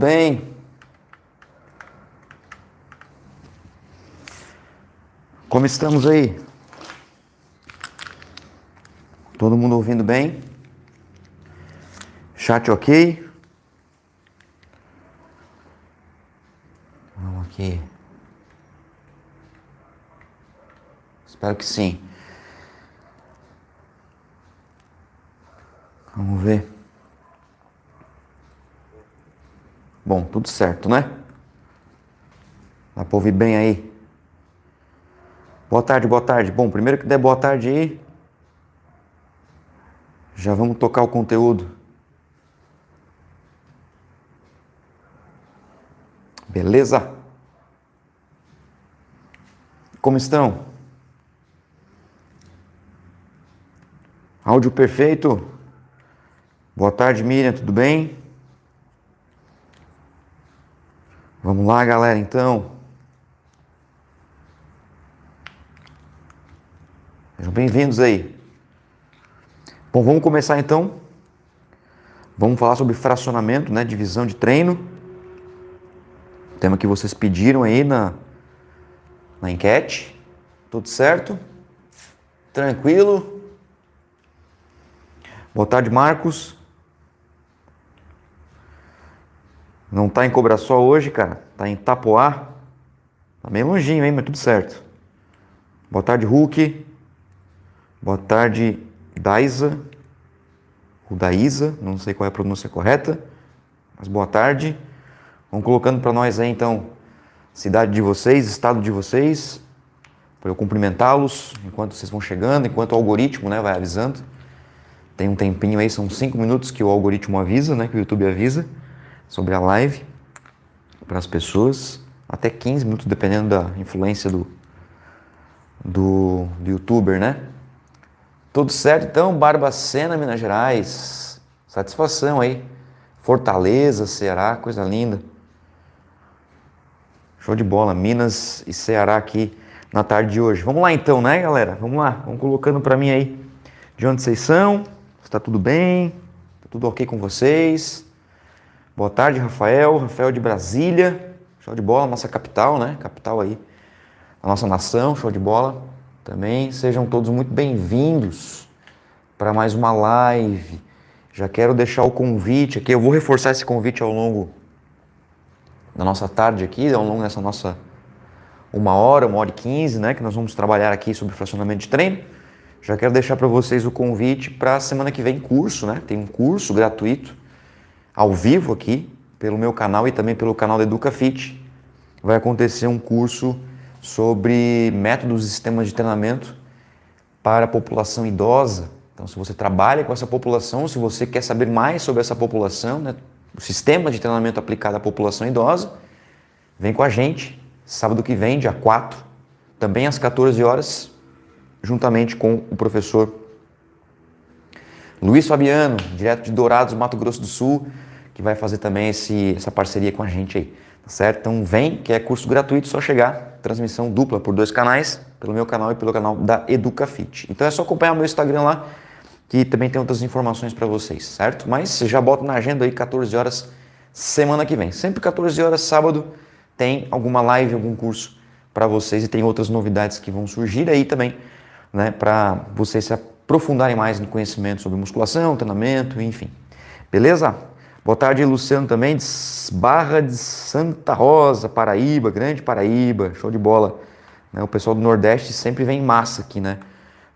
bem? Como estamos aí? Todo mundo ouvindo bem? Chat ok? Vamos aqui. Espero que sim. Vamos ver. Bom, tudo certo, né? Dá pra ouvir bem aí? Boa tarde, boa tarde. Bom, primeiro que der boa tarde aí, já vamos tocar o conteúdo. Beleza? Como estão? Áudio perfeito? Boa tarde, Miriam, tudo bem? Vamos lá, galera, então. Sejam bem-vindos aí. Bom, vamos começar então. Vamos falar sobre fracionamento, né? Divisão de treino. Tema que vocês pediram aí na enquete. Tudo certo? Tranquilo? Boa tarde, Marcos. Não tá em Cobraçó hoje, cara. Tá em Itapoá. Tá meio longinho, hein? Mas tudo certo. Boa tarde, Hulk. Boa tarde, Daisa. O Daísa, não sei qual é a pronúncia correta. Mas boa tarde. Vamos colocando para nós aí, então, cidade de vocês, estado de vocês. Para eu cumprimentá-los enquanto vocês vão chegando, enquanto o algoritmo, né, vai avisando. Tem um tempinho aí, são 5 minutos que o algoritmo avisa, né, que o YouTube avisa sobre a live para as pessoas. Até 15 minutos, dependendo da influência do youtuber, né? Tudo certo, então, Barbacena, Minas Gerais. Satisfação aí. Fortaleza, Ceará, coisa linda. Show de bola, Minas e Ceará aqui na tarde de hoje. Vamos lá então, né, galera? Vamos lá, vamos colocando para mim aí de onde vocês são. Está tudo bem? Tá tudo ok com vocês? Boa tarde, Rafael. Rafael de Brasília. Show de bola, nossa capital, né? Capital aí, a nossa nação. Show de bola. Também sejam todos muito bem-vindos para mais uma live. Já quero deixar o convite aqui. Eu vou reforçar esse convite ao longo da nossa tarde aqui, ao longo dessa nossa 1 hora e 15, né? Que nós vamos trabalhar aqui sobre fracionamento de treino. Já quero deixar para vocês o convite para a semana que vem curso, né? Tem um curso gratuito, ao vivo aqui, pelo meu canal e também pelo canal da EducaFit. Vai acontecer um curso sobre métodos e sistemas de treinamento para a população idosa. Então, se você trabalha com essa população, se você quer saber mais sobre essa população, né, o sistema de treinamento aplicado à população idosa, vem com a gente, sábado que vem, dia 4, também às 14 horas, juntamente com o professor Luiz Fabiano, direto de Dourados, Mato Grosso do Sul, que vai fazer também essa parceria com a gente aí, tá certo? Então vem, que é curso gratuito, só chegar, transmissão dupla por 2 canais, pelo meu canal e pelo canal da EducaFit. Então é só acompanhar o meu Instagram lá, que também tem outras informações para vocês, certo? Mas você já bota na agenda aí 14 horas semana que vem. Sempre 14 horas, sábado, tem alguma live, algum curso para vocês e tem outras novidades que vão surgir aí também, né, para vocês se aprofundarem mais no conhecimento sobre musculação, treinamento, enfim. Beleza? Boa tarde, Luciano também, de Barra de Santa Rosa, Paraíba, grande Paraíba, show de bola. O pessoal do Nordeste sempre vem em massa aqui, né,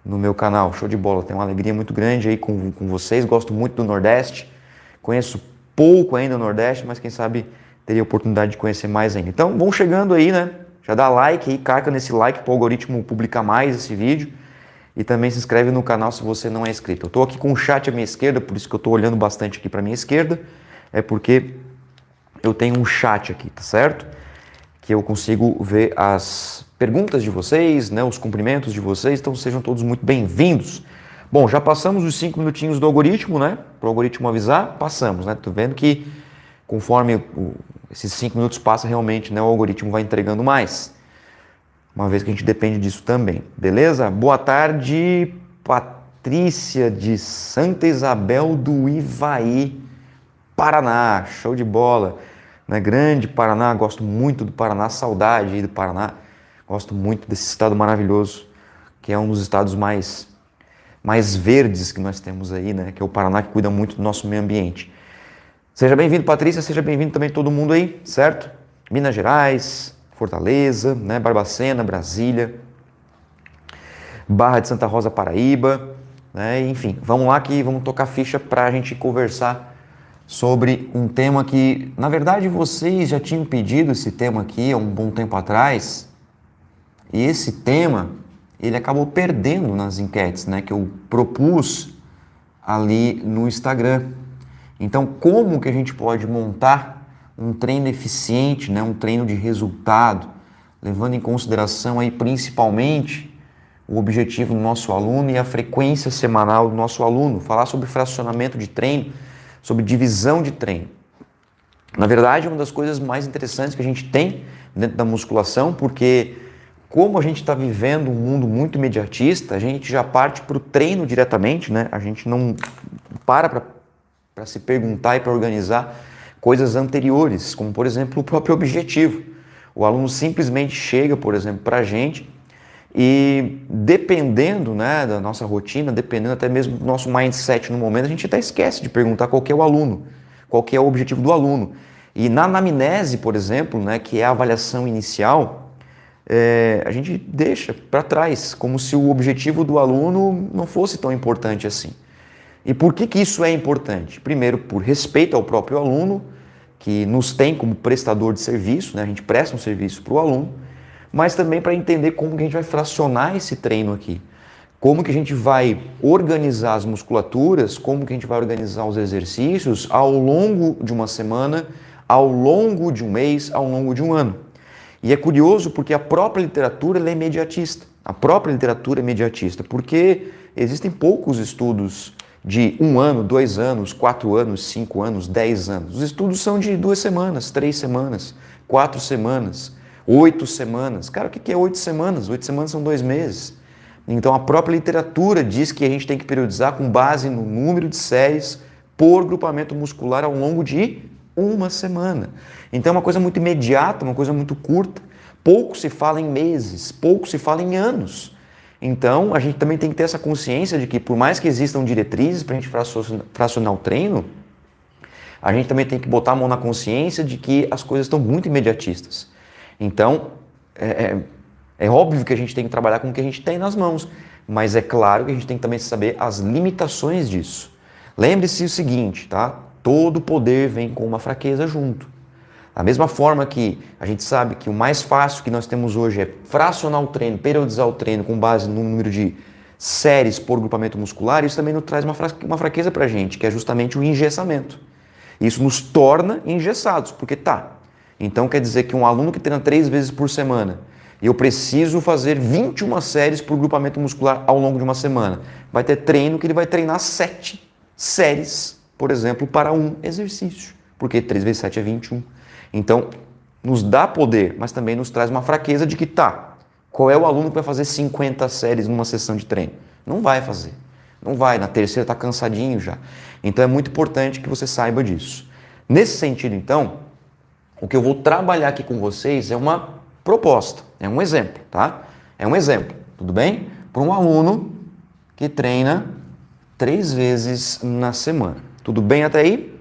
no meu canal, show de bola. Tenho uma alegria muito grande aí com vocês, gosto muito do Nordeste, conheço pouco ainda o Nordeste, mas quem sabe teria a oportunidade de conhecer mais ainda. Então, vão chegando aí, né, já dá like aí, carca nesse like para o algoritmo publicar mais esse vídeo. E também se inscreve no canal se você não é inscrito. Eu estou aqui com o chat à minha esquerda, por isso que eu estou olhando bastante aqui para a minha esquerda. É porque eu tenho um chat aqui, tá certo? Que eu consigo ver as perguntas de vocês, né, os cumprimentos de vocês. Então sejam todos muito bem-vindos. Bom, já passamos os 5 minutinhos do algoritmo, né? Para o algoritmo avisar, passamos, né? Tô vendo que conforme esses 5 minutos passam realmente, né, o algoritmo vai entregando mais. Uma vez que a gente depende disso também, beleza? Boa tarde, Patrícia de Santa Isabel do Ivaí, Paraná, show de bola. né? Grande Paraná, gosto muito do Paraná, saudade aí do Paraná. Gosto muito desse estado maravilhoso, que é um dos estados mais verdes que nós temos aí, né? Que é o Paraná, que cuida muito do nosso meio ambiente. Seja bem-vindo, Patrícia, seja bem-vindo também todo mundo aí, certo? Minas Gerais, Fortaleza, né? Barbacena, Brasília, Barra de Santa Rosa, Paraíba, né? Enfim, vamos lá que vamos tocar ficha para a gente conversar sobre um tema que, na verdade, vocês já tinham pedido esse tema aqui há um bom tempo atrás, e esse tema, ele acabou perdendo nas enquetes, né, que eu propus ali no Instagram. Então, como que a gente pode montar um treino eficiente, né, um treino de resultado, levando em consideração aí principalmente o objetivo do nosso aluno e a frequência semanal do nosso aluno, falar sobre fracionamento de treino, sobre divisão de treino. Na verdade, é uma das coisas mais interessantes que a gente tem dentro da musculação, porque como a gente está vivendo um mundo muito imediatista, a gente já parte para o treino diretamente, né? A gente não para se perguntar e para organizar coisas anteriores, como, por exemplo, o próprio objetivo. O aluno simplesmente chega, por exemplo, para a gente e dependendo, né, da nossa rotina, dependendo até mesmo do nosso mindset no momento, a gente até esquece de perguntar qual que é o aluno, qual que é o objetivo do aluno. E na anamnese, por exemplo, né, que é a avaliação inicial, a gente deixa para trás, como se o objetivo do aluno não fosse tão importante assim. E por que isso é importante? Primeiro, por respeito ao próprio aluno, que nos tem como prestador de serviço, né? A gente presta um serviço para o aluno, mas também para entender como que a gente vai fracionar esse treino aqui. Como que a gente vai organizar as musculaturas, como que a gente vai organizar os exercícios ao longo de uma semana, ao longo de um mês, ao longo de um ano. E é curioso porque a própria literatura ela é imediatista. A própria literatura é imediatista, porque existem poucos estudos de 1 ano, 2 anos, 4 anos, 5 anos, 10 anos. Os estudos são de 2 semanas, 3 semanas, 4 semanas, 8 semanas. Cara, o que é 8 semanas? 8 semanas são 2 meses. Então a própria literatura diz que a gente tem que periodizar com base no número de séries por grupamento muscular ao longo de 1 semana. Então é uma coisa muito imediata, uma coisa muito curta. Pouco se fala em meses, pouco se fala em anos. Então a gente também tem que ter essa consciência de que por mais que existam diretrizes para a gente fracionar o treino, a gente também tem que botar a mão na consciência de que as coisas estão muito imediatistas. Então é óbvio que a gente tem que trabalhar com o que a gente tem nas mãos, mas é claro que a gente tem que também saber as limitações disso. Lembre-se o seguinte, tá? Todo poder vem com uma fraqueza junto. Da mesma forma que a gente sabe que o mais fácil que nós temos hoje é fracionar o treino, periodizar o treino com base no número de séries por grupamento muscular, isso também nos traz uma fraqueza para a gente, que é justamente o engessamento. Isso nos torna engessados, porque então quer dizer que um aluno que treina 3 vezes por semana, e eu preciso fazer 21 séries por grupamento muscular ao longo de uma semana, vai ter treino que ele vai treinar 7 séries, por exemplo, para um exercício, porque 3 vezes 7 é 21. Então, nos dá poder, mas também nos traz uma fraqueza de que qual é o aluno que vai fazer 50 séries numa sessão de treino? Não vai fazer, não vai, na terceira está cansadinho já. Então é muito importante que você saiba disso. Nesse sentido, então, o que eu vou trabalhar aqui com vocês é uma proposta, é um exemplo, tá? É um exemplo, tudo bem? Para um aluno que treina 3 vezes na semana. Tudo bem até aí?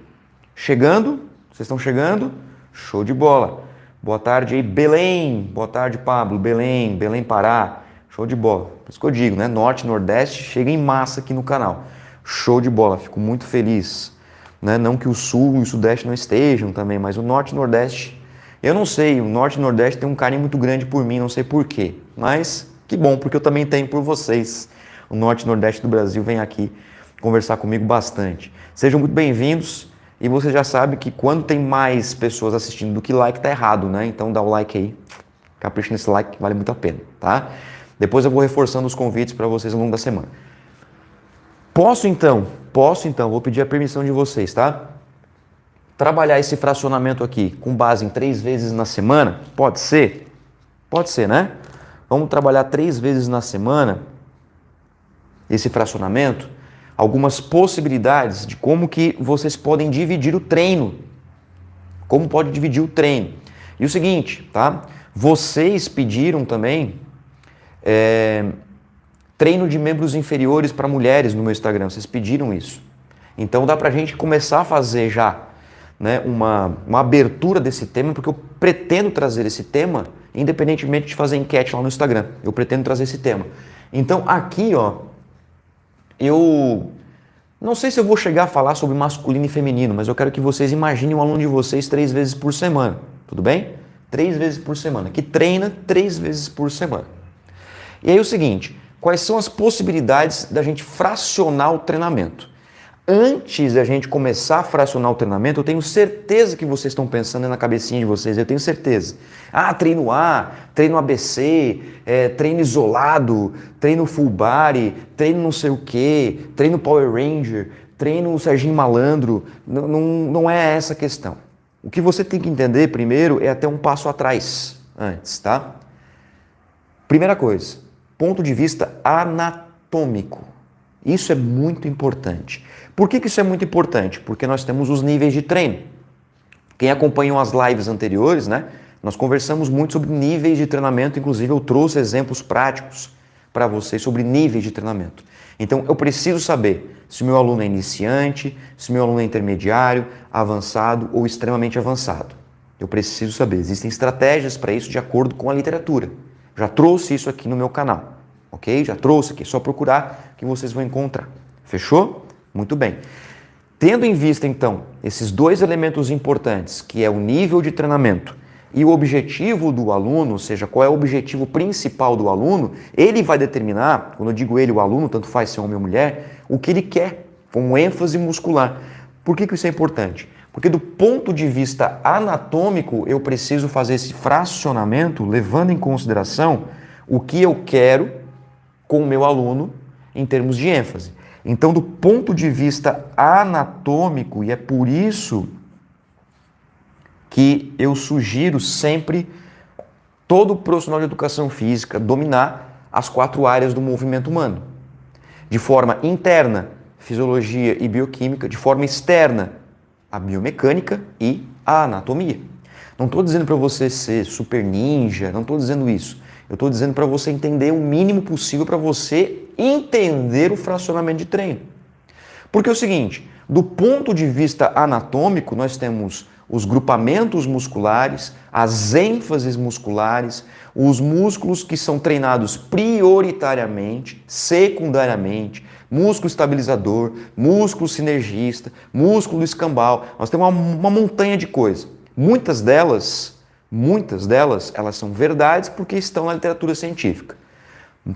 Chegando? Vocês estão chegando? Show de bola. Boa tarde aí, Belém. Boa tarde, Pablo. Belém, Pará. Show de bola. Por isso que eu digo, né? Norte, Nordeste, chega em massa aqui no canal. Show de bola. Fico muito feliz. Né? Não que o Sul e o Sudeste não estejam também, mas o Norte e o Nordeste, eu não sei. O Norte e o Nordeste tem um carinho muito grande por mim, não sei por quê. Mas que bom, porque eu também tenho por vocês. O Norte e o Nordeste do Brasil vem aqui conversar comigo bastante. Sejam muito bem-vindos. E você já sabe que quando tem mais pessoas assistindo do que like, tá errado, né? Então dá o like aí, capricha nesse like que vale muito a pena, tá? Depois eu vou reforçando os convites para vocês ao longo da semana. Posso então, vou pedir a permissão de vocês, tá? Trabalhar esse fracionamento aqui com base em 3 vezes na semana, pode ser? Pode ser, né? Vamos trabalhar 3 vezes na semana esse fracionamento. Algumas possibilidades de como que vocês podem dividir o treino como pode dividir o treino. E o seguinte, tá? Vocês pediram também treino de membros inferiores para mulheres no meu Instagram, vocês pediram isso. Então dá pra gente começar a fazer já, né, uma abertura desse tema, porque eu pretendo trazer esse tema, independentemente de fazer enquete lá no Instagram. Eu pretendo trazer esse tema. Então aqui, ó, eu não sei se eu vou chegar a falar sobre masculino e feminino, mas eu quero que vocês imaginem um aluno de vocês 3 vezes por semana, tudo bem? 3 vezes por semana, que treina 3 vezes por semana. E aí o seguinte, quais são as possibilidades da gente fracionar o treinamento? Antes da gente começar a fracionar o treinamento, eu tenho certeza que vocês estão pensando na cabecinha de vocês, eu tenho certeza. Ah, treino A, treino ABC, treino isolado, treino full body, treino não sei o que, treino Power Ranger, treino Serginho Malandro. Não é essa a questão. O que você tem que entender primeiro é até um passo atrás, antes, tá? Primeira coisa, ponto de vista anatômico. Isso é muito importante. Por que isso é muito importante? Porque nós temos os níveis de treino. Quem acompanhou as lives anteriores, né? Nós conversamos muito sobre níveis de treinamento, inclusive eu trouxe exemplos práticos para vocês sobre níveis de treinamento. Então eu preciso saber se o meu aluno é iniciante, se o meu aluno é intermediário, avançado ou extremamente avançado. Eu preciso saber. Existem estratégias para isso de acordo com a literatura. Já trouxe isso aqui no meu canal. Ok? Já trouxe aqui, é só procurar que vocês vão encontrar. Fechou? Muito bem. Tendo em vista, então, esses dois elementos importantes, que é o nível de treinamento e o objetivo do aluno, ou seja, qual é o objetivo principal do aluno, ele vai determinar, quando eu digo ele, o aluno, tanto faz ser homem ou mulher, o que ele quer, com ênfase muscular. Por que isso é importante? Porque do ponto de vista anatômico, eu preciso fazer esse fracionamento, levando em consideração o que eu quero com o meu aluno em termos de ênfase. Então, do ponto de vista anatômico, e é por isso que eu sugiro sempre todo profissional de educação física dominar as 4 áreas do movimento humano. De forma interna, fisiologia e bioquímica, de forma externa, a biomecânica e a anatomia. Não estou dizendo para você ser super ninja, não estou dizendo isso. Eu estou dizendo para você entender o mínimo possível para você entender o fracionamento de treino. Porque é o seguinte, do ponto de vista anatômico, nós temos os grupamentos musculares, as ênfases musculares, os músculos que são treinados prioritariamente, secundariamente, músculo estabilizador, músculo sinergista, músculo escambau. Nós temos uma montanha de coisas. Muitas delas, elas são verdades porque estão na literatura científica.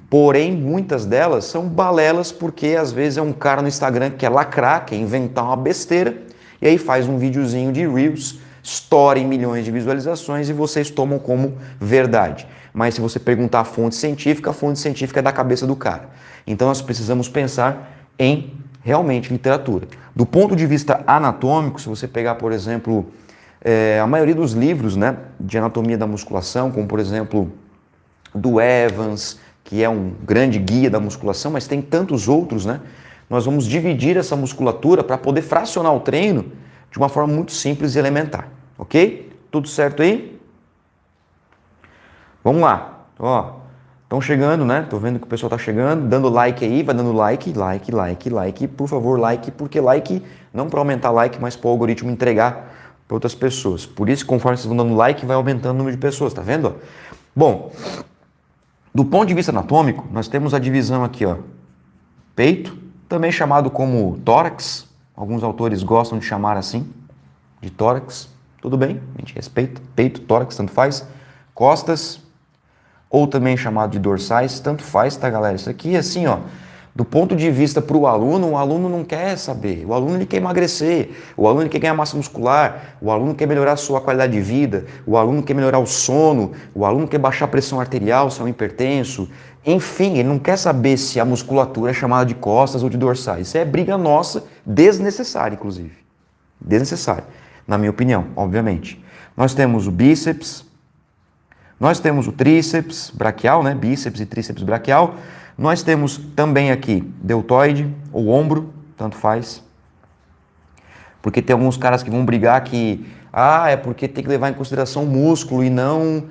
Porém, muitas delas são balelas porque às vezes é um cara no Instagram que quer lacrar, quer inventar uma besteira e aí faz um videozinho de Reels, estoura em milhões de visualizações e vocês tomam como verdade. Mas se você perguntar a fonte científica é da cabeça do cara. Então nós precisamos pensar em realmente literatura. Do ponto de vista anatômico, se você pegar, por exemplo, a maioria dos livros, né, de anatomia da musculação, como por exemplo do Evans, que é um grande guia da musculação, mas tem tantos outros, né? Nós vamos dividir essa musculatura para poder fracionar o treino de uma forma muito simples e elementar, ok? Tudo certo aí? Vamos lá, ó, estão chegando, né? Tô vendo que o pessoal tá chegando, dando like aí, vai dando like, por favor, like, porque like não para aumentar like, mas para o algoritmo entregar para outras pessoas. Por isso, conforme vocês vão dando like, vai aumentando o número de pessoas, tá vendo? Bom, do ponto de vista anatômico, nós temos a divisão aqui, ó, peito, também chamado como tórax, alguns autores gostam de chamar assim, de tórax, tudo bem, a gente respeita, peito, tórax, tanto faz, costas, ou também chamado de dorsais, tanto faz, tá galera? Isso aqui, assim, ó, do ponto de vista para o aluno não quer saber, o aluno ele quer emagrecer, o aluno ele quer ganhar massa muscular, o aluno quer melhorar a sua qualidade de vida, o aluno quer melhorar o sono, o aluno quer baixar a pressão arterial, se é um hipertenso, enfim, ele não quer saber se a musculatura é chamada de costas ou de dorsais. Isso é briga nossa, desnecessária, inclusive. Desnecessária, na minha opinião, obviamente. Nós temos o bíceps, nós temos o tríceps braquial, né? Bíceps e tríceps braquial. Nós temos também aqui deltoide ou ombro, tanto faz. Porque tem alguns caras que vão brigar que Ah, é porque tem que levar em consideração o músculo e não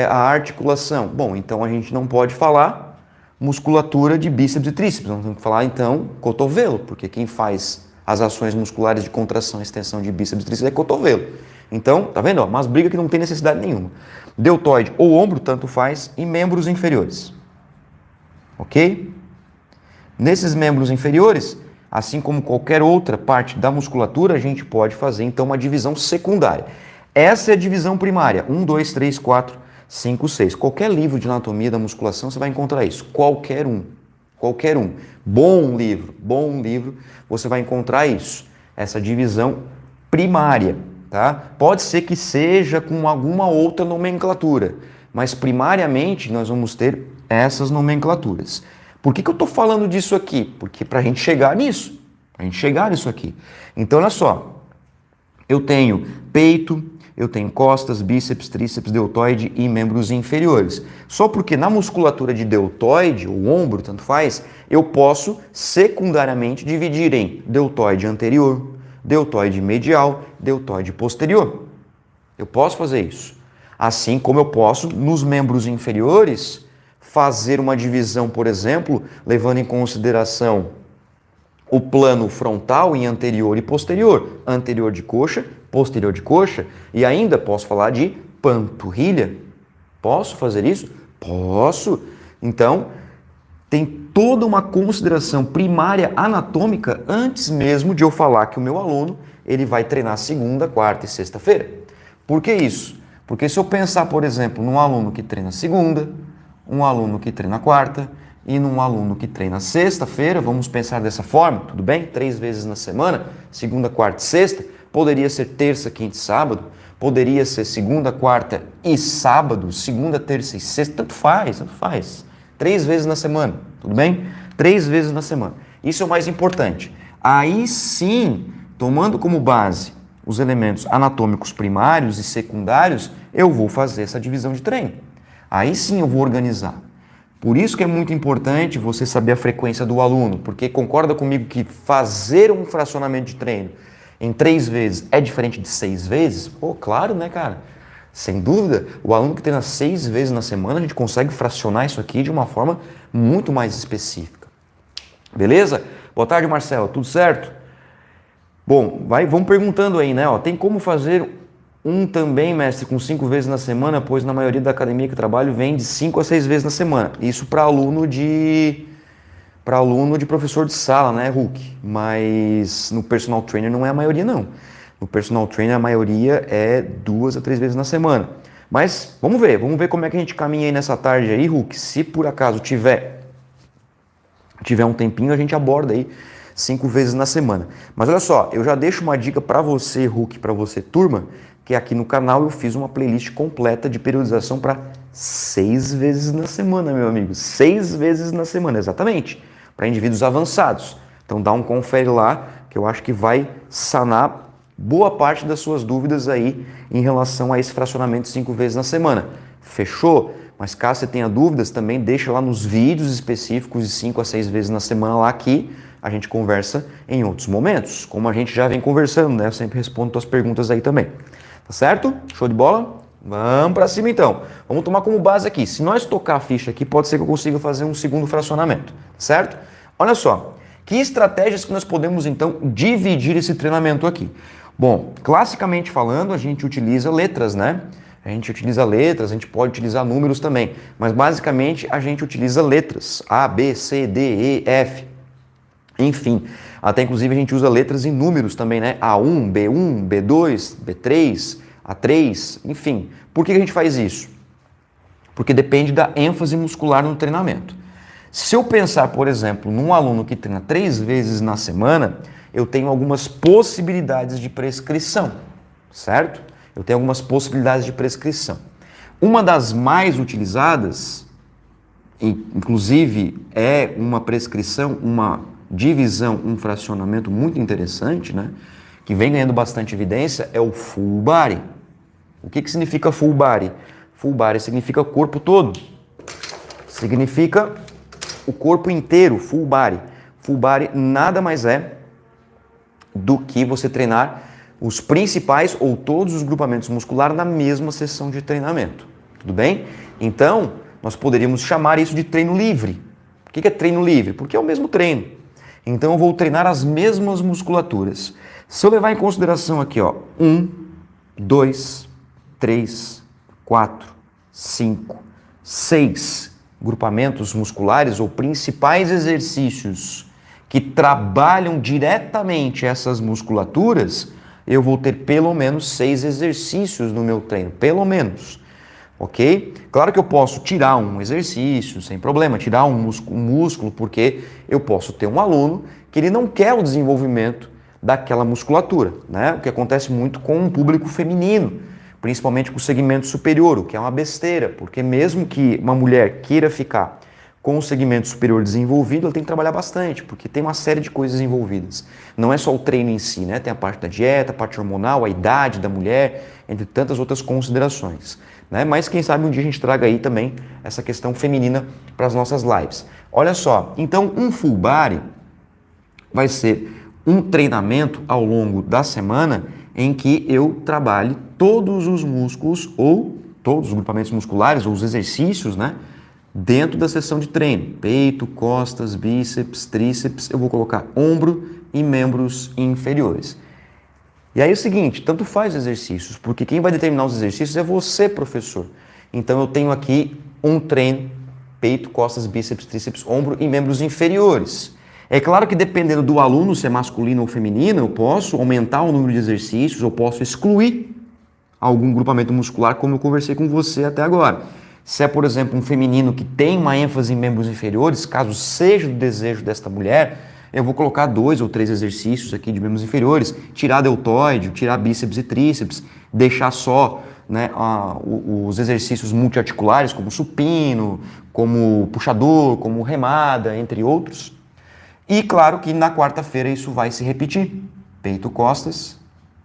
a articulação. Bom, então a gente não pode falar musculatura de bíceps e tríceps, nós temos que falar então cotovelo, porque quem faz as ações musculares de contração e extensão de bíceps e tríceps é cotovelo. Então, tá vendo? Ó, umas brigas que não tem necessidade nenhuma. Deltoide ou ombro, tanto faz, e membros inferiores. Ok? Nesses membros inferiores, assim como qualquer outra parte da musculatura, a gente pode fazer então uma divisão secundária. Essa é a divisão primária. 1, 2, 3, 4, 5, 6. Qualquer livro de anatomia da musculação você vai encontrar isso. Qualquer um. Qualquer um. Bom livro, você vai encontrar isso. Essa divisão primária. Tá? Pode ser que seja com alguma outra nomenclatura, mas primariamente nós vamos ter essas nomenclaturas. Por que eu estou falando disso aqui? Porque para a gente chegar nisso, aqui. Então, olha só, eu tenho peito, eu tenho costas, bíceps, tríceps, deltoide e membros inferiores. Só porque na musculatura de deltoide, ou ombro, tanto faz, eu posso secundariamente dividir em deltoide anterior, deltoide medial, deltoide posterior. Eu posso fazer isso. Assim como eu posso, nos membros inferiores, fazer uma divisão, por exemplo, levando em consideração o plano frontal em anterior e posterior, anterior de coxa, posterior de coxa, e ainda posso falar de panturrilha. Posso fazer isso? Posso. Então, tem toda uma consideração primária anatômica antes mesmo de eu falar que o meu aluno ele vai treinar segunda, quarta e sexta-feira. Por que isso? Porque se eu pensar, por exemplo, num aluno que treina segunda, um aluno que treina quarta e num aluno que treina sexta-feira, vamos pensar dessa forma, tudo bem? 3 vezes na semana, segunda, quarta e sexta, poderia ser terça, quinta e sábado, poderia ser segunda, quarta e sábado, segunda, terça e sexta, tanto faz. 3 vezes na semana, tudo bem? 3 vezes na semana. Isso é o mais importante. Aí sim, tomando como base os elementos anatômicos primários e secundários, eu vou fazer essa divisão de treino. Aí sim eu vou organizar. Por isso que é muito importante você saber a frequência do aluno, porque concorda comigo que fazer um fracionamento de treino em 3 vezes é diferente de 6 vezes? Pô, claro, né, cara? Sem dúvida, o aluno que treina 6 vezes na semana, a gente consegue fracionar isso aqui de uma forma muito mais específica. Beleza? Boa tarde, Marcelo. Tudo certo? Bom, vamos perguntando aí, né? Ó, tem como fazer um também, mestre, com 5 vezes na semana, pois na maioria da academia que eu trabalho vem de 5 a 6 vezes na semana. Isso para aluno de professor de sala, né, Hulk? Mas no personal trainer não é a maioria, não. No personal trainer a maioria é 2 a 3 vezes na semana. Mas vamos ver como é que a gente caminha aí nessa tarde aí, Hulk. Se por acaso tiver um tempinho, a gente aborda aí 5 vezes na semana. Mas olha só, eu já deixo uma dica para você, Hulk, para você, turma, que aqui no canal eu fiz uma playlist completa de periodização para 6 vezes na semana, meu amigo. 6 vezes na semana, exatamente. Para indivíduos avançados. Então dá um confere lá, que eu acho que vai sanar boa parte das suas dúvidas aí em relação a esse fracionamento 5 vezes na semana. Fechou? Mas caso você tenha dúvidas, também deixa lá nos vídeos específicos de 5 a 6 vezes na semana lá que a gente conversa em outros momentos, como a gente já vem conversando, né? Eu sempre respondo tuas perguntas aí também. Tá certo? Show de bola? Vamos para cima então. Vamos tomar como base aqui. Se nós tocar a ficha aqui, pode ser que eu consiga fazer um segundo fracionamento, certo? Olha só, que estratégias que nós podemos então dividir esse treinamento aqui? Bom, classicamente falando, a gente utiliza letras, né? A gente utiliza letras, a gente pode utilizar números também, mas basicamente a gente utiliza letras, A, B, C, D, E, F, enfim. Até inclusive a gente usa letras e números também, né? A1, B1, B2, B3, A3, enfim. Por que a gente faz isso? Porque depende da ênfase muscular no treinamento. Se eu pensar, por exemplo, num aluno que treina 3 vezes na semana, eu tenho algumas possibilidades de prescrição, certo? Eu tenho algumas possibilidades de prescrição. Uma das mais utilizadas, inclusive é uma prescrição, uma divisão, um fracionamento muito interessante, né? Que vem ganhando bastante evidência, é o full body. O que significa full body? Full body significa corpo todo. Significa o corpo inteiro, full body. Full body nada mais é do que você treinar os principais ou todos os grupamentos musculares na mesma sessão de treinamento. Tudo bem? Então, nós poderíamos chamar isso de treino livre. Por que é treino livre? Porque é o mesmo treino. Então, eu vou treinar as mesmas musculaturas. Se eu levar em consideração aqui, ó, 1, 2, 3, 4, 5, 6 grupamentos musculares ou principais exercícios que trabalham diretamente essas musculaturas, eu vou ter pelo menos 6 exercícios no meu treino, pelo menos, ok? Claro que eu posso tirar um exercício sem problema, tirar um músculo, porque eu posso ter um aluno que ele não quer o desenvolvimento daquela musculatura, né? O que acontece muito com o público feminino, principalmente com o segmento superior, o que é uma besteira, porque mesmo que uma mulher queira ficar com o segmento superior desenvolvido, ela tem que trabalhar bastante, porque tem uma série de coisas envolvidas. Não é só o treino em si, né? Tem a parte da dieta, a parte hormonal, a idade da mulher, entre tantas outras considerações, né? Mas quem sabe um dia a gente traga aí também essa questão feminina para as nossas lives. Olha só, então um full body vai ser um treinamento ao longo da semana em que eu trabalhe todos os músculos ou todos os grupamentos musculares ou os exercícios, né? Dentro da sessão de treino, peito, costas, bíceps, tríceps, eu vou colocar ombro e membros inferiores. E aí é o seguinte, tanto faz os exercícios, porque quem vai determinar os exercícios é você, professor. Então eu tenho aqui um treino, peito, costas, bíceps, tríceps, ombro e membros inferiores. É claro que dependendo do aluno, se é masculino ou feminino, eu posso aumentar o número de exercícios, eu posso excluir algum grupamento muscular, como eu conversei com você até agora. Se é, por exemplo, um feminino que tem uma ênfase em membros inferiores, caso seja do desejo desta mulher, eu vou colocar 2 ou 3 exercícios aqui de membros inferiores, tirar deltoide, tirar bíceps e tríceps, deixar só, né, os exercícios multiarticulares, como supino, como puxador, como remada, entre outros. E claro que na quarta-feira isso vai se repetir. Peito, costas,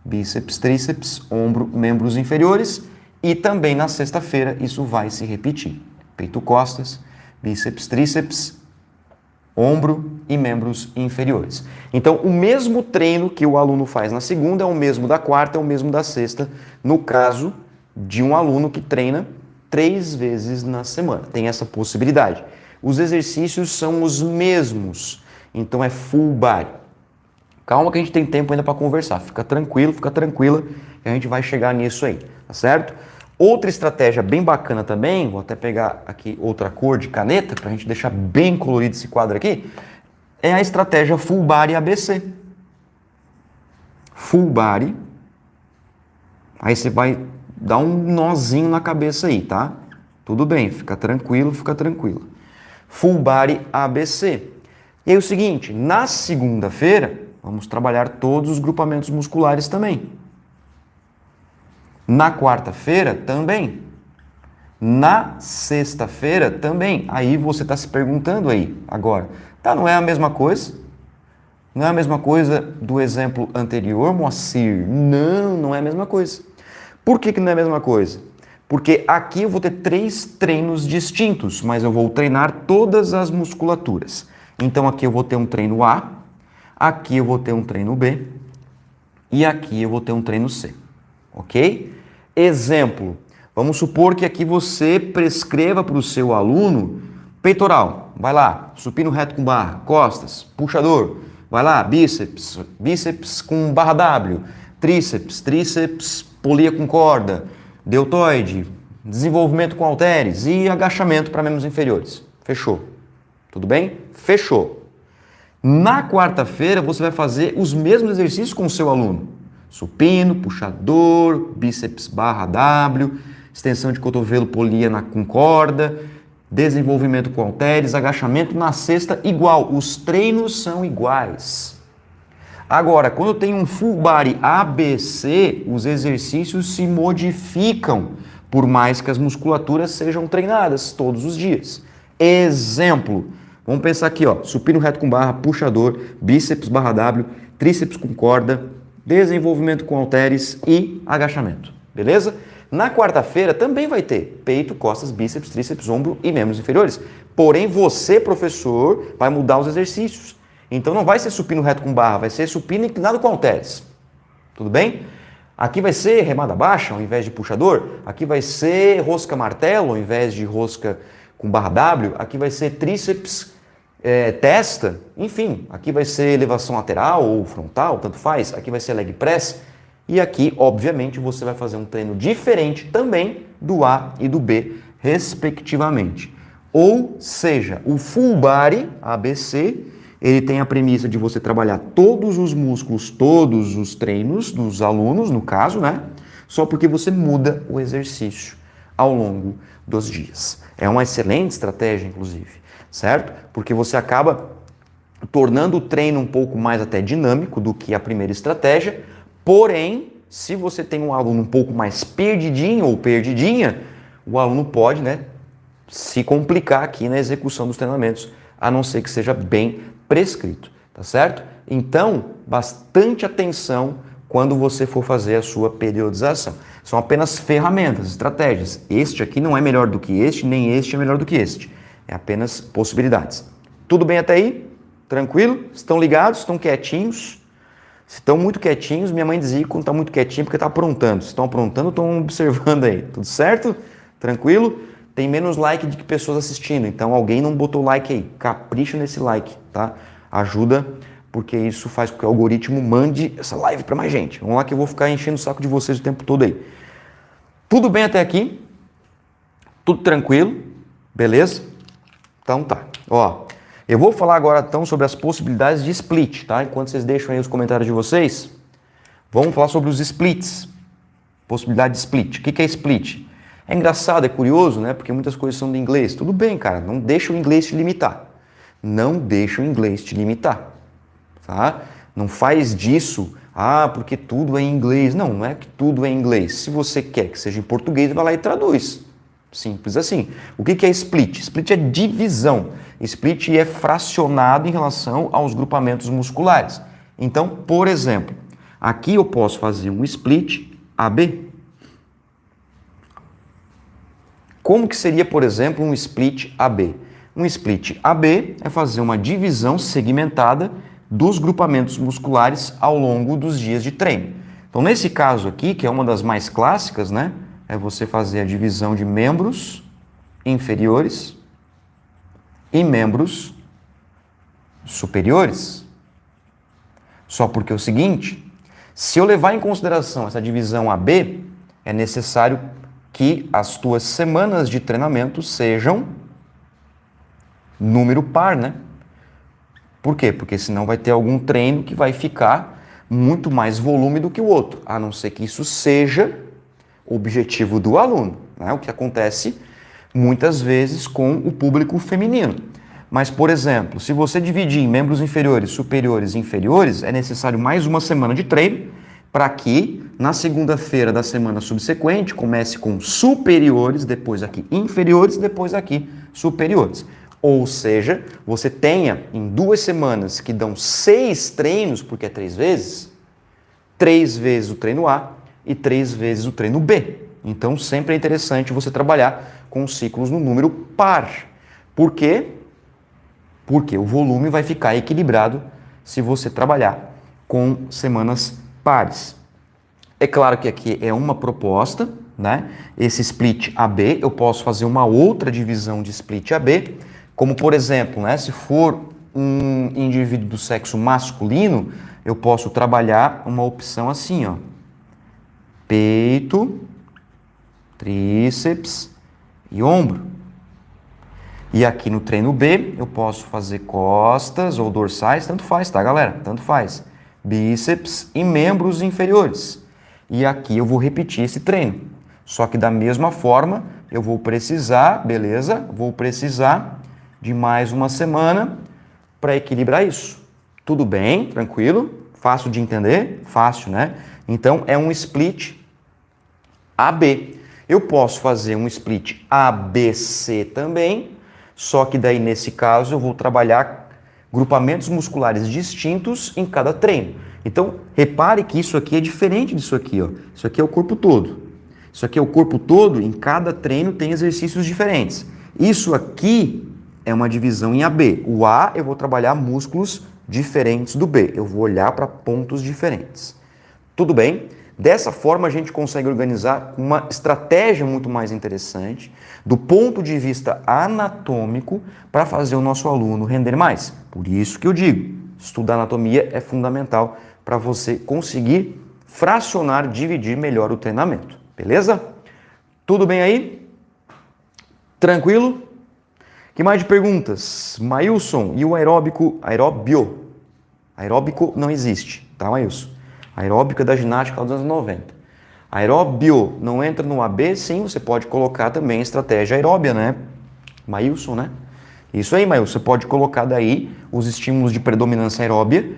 bíceps, tríceps, ombro, membros inferiores. E também na sexta-feira isso vai se repetir. Peito, costas, bíceps, tríceps, ombro e membros inferiores. Então, o mesmo treino que o aluno faz na segunda é o mesmo da quarta, é o mesmo da sexta, no caso de um aluno que treina 3 vezes na semana. Tem essa possibilidade. Os exercícios são os mesmos, então é full body. Calma que a gente tem tempo ainda para conversar. Fica tranquilo, fica tranquila, que a gente vai chegar nisso aí, tá certo? Outra estratégia bem bacana também, vou até pegar aqui outra cor de caneta para a gente deixar bem colorido esse quadro aqui, é a estratégia Full Body ABC. Full Body, aí você vai dar um nozinho na cabeça aí, tá? Tudo bem, fica tranquilo, fica tranquilo. Full Body ABC. E aí o seguinte, na segunda-feira, vamos trabalhar todos os grupamentos musculares também. Na quarta-feira, também. Na sexta-feira, também. Aí você está se perguntando aí, agora, tá, não é a mesma coisa? Não é a mesma coisa do exemplo anterior, Moacir? Não, não é a mesma coisa. Por que não é a mesma coisa? Porque aqui eu vou ter 3 treinos distintos, mas eu vou treinar todas as musculaturas. Então aqui eu vou ter um treino A, aqui eu vou ter um treino B e aqui eu vou ter um treino C. Ok? Exemplo, vamos supor que aqui você prescreva para o seu aluno peitoral, vai lá, supino reto com barra, costas, puxador, vai lá, bíceps, bíceps com barra W, tríceps, tríceps, polia com corda, deltoide, desenvolvimento com halteres e agachamento para membros inferiores. Fechou. Tudo bem? Fechou. Na quarta-feira você vai fazer os mesmos exercícios com o seu aluno. Supino, puxador, bíceps barra W, extensão de cotovelo polia com corda, desenvolvimento com halteres, agachamento na sexta igual. Os treinos são iguais. Agora, quando eu tenho um full body ABC, os exercícios se modificam, por mais que as musculaturas sejam treinadas todos os dias. Exemplo, vamos pensar aqui, ó, supino reto com barra, puxador, bíceps barra W, tríceps com corda, desenvolvimento com halteres e agachamento, beleza? Na quarta-feira também vai ter peito, costas, bíceps, tríceps, ombro e membros inferiores. Porém, você, professor, vai mudar os exercícios. Então não vai ser supino reto com barra, vai ser supino inclinado com halteres. Tudo bem? Aqui vai ser remada baixa ao invés de puxador. Aqui vai ser rosca martelo ao invés de rosca com barra W. Aqui vai ser tríceps, testa. Enfim, aqui vai ser elevação lateral ou frontal, tanto faz. Aqui vai ser leg press. E aqui, obviamente, você vai fazer um treino diferente também do A e do B, respectivamente. Ou seja, o full body, ABC, ele tem a premissa de você trabalhar todos os músculos, todos os treinos dos alunos, no caso, né? Só porque você muda o exercício ao longo dos dias. É uma excelente estratégia, inclusive, certo? Porque você acaba tornando o treino um pouco mais até dinâmico do que a primeira estratégia, porém, se você tem um aluno um pouco mais perdidinho ou perdidinha, o aluno pode, né, se complicar aqui na execução dos treinamentos, a não ser que seja bem prescrito, tá certo? Então, bastante atenção quando você for fazer a sua periodização. São apenas ferramentas, estratégias. Este aqui não é melhor do que este, nem este é melhor do que este. É apenas possibilidades. Tudo bem até aí? Tranquilo? Estão ligados? Estão quietinhos? Se estão muito quietinhos, minha mãe dizia que quando está muito quietinho porque está aprontando. Se estão aprontando, estão observando aí. Tudo certo? Tranquilo? Tem menos like do que pessoas assistindo, então alguém não botou like aí. Capricha nesse like, tá? Ajuda, porque isso faz com que o algoritmo mande essa live para mais gente. Vamos lá que eu vou ficar enchendo o saco de vocês o tempo todo aí. Tudo bem até aqui? Tudo tranquilo? Beleza? Então tá. Ó, eu vou falar agora então sobre as possibilidades de split, tá? Enquanto vocês deixam aí os comentários de vocês, vamos falar sobre os splits. Possibilidade de split. O que é split? É engraçado, é curioso, né? Porque muitas coisas são de inglês. Tudo bem, cara, não deixa o inglês te limitar. Não deixa o inglês te limitar, tá? Não faz disso, porque tudo é em inglês. Não, não é que tudo é em inglês. Se você quer que seja em português, vai lá e traduz. Simples assim. O que é split? Split é divisão. Split é fracionado em relação aos grupamentos musculares. Então, por exemplo, aqui eu posso fazer um split AB. Como que seria, por exemplo, um split AB? Um split AB é fazer uma divisão segmentada dos grupamentos musculares ao longo dos dias de treino. Então, nesse caso aqui, que é uma das mais clássicas, né? É você fazer a divisão de membros inferiores e membros superiores. Só porque é o seguinte, se eu levar em consideração essa divisão AB, é necessário que as tuas semanas de treinamento sejam número par, né? Por quê? Porque senão vai ter algum treino que vai ficar muito mais volume do que o outro, a não ser que isso seja o objetivo do aluno, né? O que acontece muitas vezes com o público feminino. Mas, por exemplo, se você dividir em membros inferiores, superiores e inferiores, é necessário mais uma semana de treino para que na segunda-feira da semana subsequente comece com superiores, depois aqui inferiores, depois aqui superiores. Ou seja, você tenha em 2 semanas que dão 6 treinos, porque é 3 vezes o treino A e 3 vezes o treino B. Então sempre é interessante você trabalhar com ciclos no número par. Por quê? Porque o volume vai ficar equilibrado se você trabalhar com semanas pares. É claro que aqui é uma proposta, né? Esse split AB, eu posso fazer uma outra divisão de split AB, como por exemplo, né? Se for um indivíduo do sexo masculino, eu posso trabalhar uma opção assim, ó. Peito, tríceps e ombro. E aqui no treino B, eu posso fazer costas ou dorsais, tanto faz, tá, galera? Tanto faz. Bíceps e membros inferiores. E aqui eu vou repetir esse treino. Só que da mesma forma, eu vou precisar, beleza? Vou precisar de mais uma semana para equilibrar isso. Tudo bem? Tranquilo? Fácil de entender? Fácil, né? Então, é um split AB. Eu posso fazer um split ABC também, só que daí, nesse caso, eu vou trabalhar grupamentos musculares distintos em cada treino. Então, repare que isso aqui é diferente disso aqui, ó. Isso aqui é o corpo todo. Isso aqui é o corpo todo, em cada treino tem exercícios diferentes. Isso aqui é uma divisão em AB. O A, eu vou trabalhar músculos diferentes do B. Eu vou olhar para pontos diferentes. Tudo bem? Dessa forma a gente consegue organizar uma estratégia muito mais interessante do ponto de vista anatômico para fazer o nosso aluno render mais. Por isso que eu digo, estudar anatomia é fundamental para você conseguir fracionar, dividir melhor o treinamento. Beleza? Tudo bem aí? Tranquilo? Que mais de perguntas? Mailson, e o aeróbico? Aeróbico não existe, tá, Mailson? Aeróbico é da ginástica dos anos 90. Aeróbio não entra no AB, sim, você pode colocar também estratégia aeróbia, né? Mailson, né? Isso aí, Mailson, você pode colocar daí os estímulos de predominância aeróbia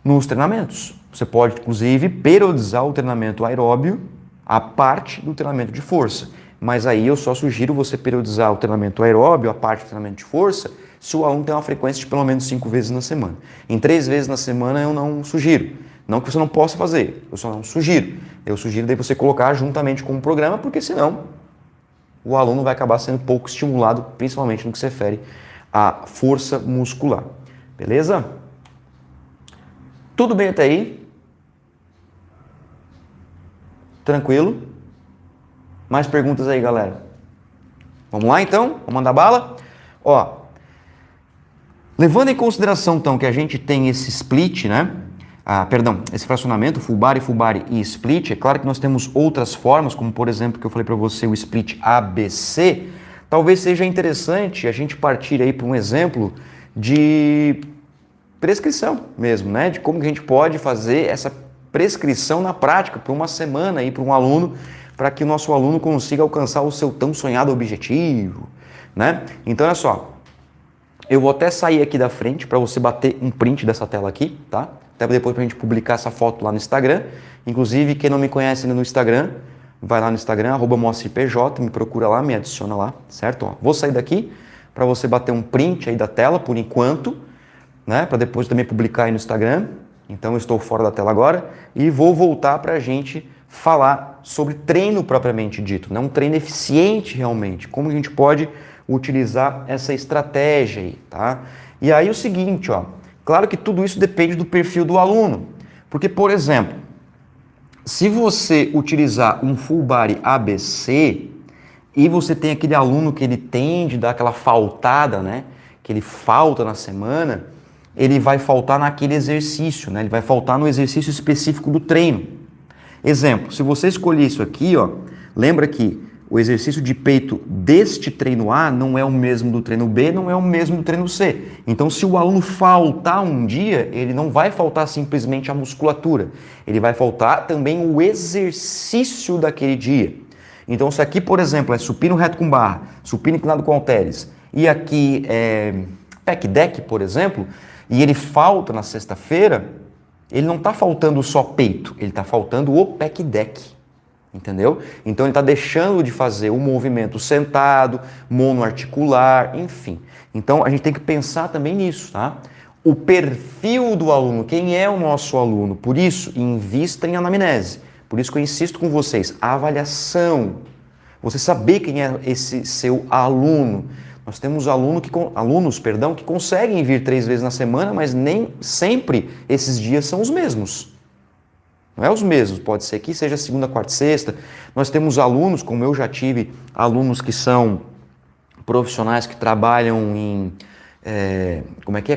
nos treinamentos. Você pode, inclusive, periodizar o treinamento aeróbio a parte do treinamento de força. Mas aí eu só sugiro você periodizar o treinamento aeróbio, a parte do treinamento de força, se o aluno tem uma frequência de pelo menos 5 vezes na semana. Em 3 vezes na semana eu não sugiro. Não que você não possa fazer, eu só não sugiro. Eu sugiro daí você colocar juntamente com o programa, porque senão o aluno vai acabar sendo pouco estimulado, principalmente no que se refere à força muscular. Beleza? Tudo bem até aí? Tranquilo? Mais perguntas aí, galera? Vamos lá então? Vamos mandar bala? Ó, levando em consideração então que a gente tem esse split, né? Esse fracionamento, full body e split, é claro que nós temos outras formas, como por exemplo que eu falei para você, o split ABC. Talvez seja interessante a gente partir aí para um exemplo de prescrição mesmo, né? De como que a gente pode fazer essa prescrição na prática para uma semana aí para um aluno, para que o nosso aluno consiga alcançar o seu tão sonhado objetivo, né? Então, olha só, eu vou até sair aqui da frente para você bater um print dessa tela aqui, tá? Até depois para a gente publicar essa foto lá no Instagram. Inclusive, quem não me conhece ainda no Instagram, vai lá no Instagram, @moacirpj, me procura lá, me adiciona lá, certo? Ó, vou sair daqui para você bater um print aí da tela por enquanto, né? Para depois também publicar aí no Instagram. Então, eu estou fora da tela agora e vou voltar para a gente falar sobre treino propriamente dito, né? Um treino eficiente realmente, como a gente pode utilizar essa estratégia aí, tá? E aí o seguinte, ó, claro que tudo isso depende do perfil do aluno, porque, por exemplo, se você utilizar um full body ABC e você tem aquele aluno que ele tende a dar aquela faltada, né? Que ele falta na semana, ele vai faltar naquele exercício, né? Ele vai faltar no exercício específico do treino. Exemplo, se você escolher isso aqui, ó, lembra que o exercício de peito deste treino A não é o mesmo do treino B, não é o mesmo do treino C. Então, se o aluno faltar um dia, ele não vai faltar simplesmente a musculatura, ele vai faltar também o exercício daquele dia. Então, se aqui, por exemplo, é supino reto com barra, supino inclinado com halteres, e aqui é pec deck, por exemplo, e ele falta na sexta-feira, ele não está faltando só peito, ele está faltando o pec deck, entendeu? Então ele está deixando de fazer o movimento sentado, monoarticular, enfim. Então a gente tem que pensar também nisso, tá? O perfil do aluno, quem é o nosso aluno? Por isso, invista em anamnese. Por isso que eu insisto com vocês, a avaliação. Você saber quem é esse seu aluno. Nós temos alunos que conseguem vir 3 vezes na semana, mas nem sempre esses dias são os mesmos. Não é os mesmos, pode ser que seja segunda, quarta e sexta. Nós temos alunos, como eu já tive, alunos que são profissionais que trabalham em,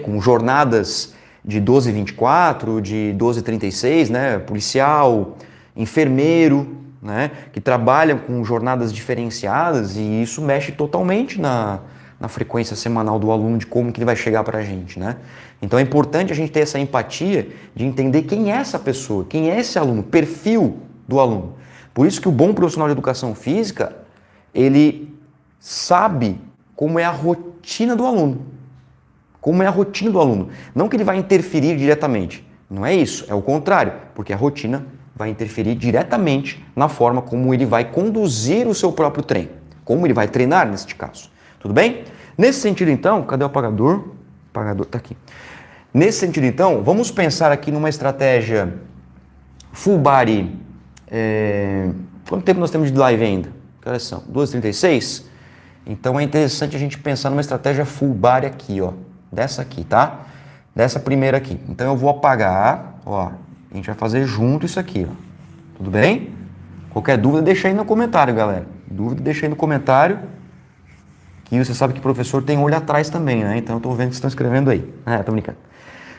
com jornadas de 12h24, de 12h36, né? Policial, enfermeiro, né? Que trabalham com jornadas diferenciadas e isso mexe totalmente na frequência semanal do aluno, de como que ele vai chegar para a gente, né? Então é importante a gente ter essa empatia de entender quem é essa pessoa, quem é esse aluno, perfil do aluno. Por isso que o bom profissional de educação física, ele sabe como é a rotina do aluno. Como é a rotina do aluno. Não que ele vai interferir diretamente. Não é isso, é o contrário, porque a rotina vai interferir diretamente na forma como ele vai conduzir o seu próprio treino, como ele vai treinar neste caso. Tudo bem? Nesse sentido, então, cadê o apagador? O apagador está aqui. Nesse sentido, então, vamos pensar aqui numa estratégia full body. Quanto tempo nós temos de live ainda? Que horas são? 2h36? Então é interessante a gente pensar numa estratégia full body aqui, ó. Dessa aqui, tá? Dessa primeira aqui. Então eu vou apagar, ó. A gente vai fazer junto isso aqui, ó. Tudo bem? Qualquer dúvida, deixa aí no comentário, galera. Dúvida, deixa aí no comentário. Que você sabe que o professor tem olho atrás também, né? Então eu tô vendo que vocês estão escrevendo aí. Tô brincando.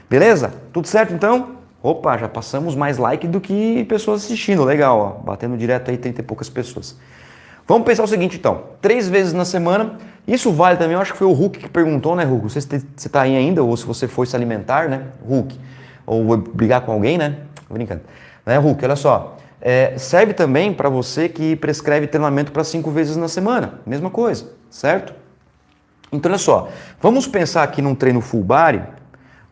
Beleza? Tudo certo então? Opa, já passamos mais like do que pessoas assistindo. Legal, ó. Batendo direto aí, 30 e poucas pessoas. Vamos pensar o seguinte então. 3 vezes na semana. Isso vale também, eu acho que foi o Hulk que perguntou, né, Hulk? Não sei se você tá aí ainda ou se você foi se alimentar, né? Hulk. Ou brigar com alguém, né? Tô brincando. Né, Hulk? Olha só. Serve também para você que prescreve treinamento para 5 vezes na semana. Mesma coisa, certo? Então, olha só. Vamos pensar aqui num treino full body.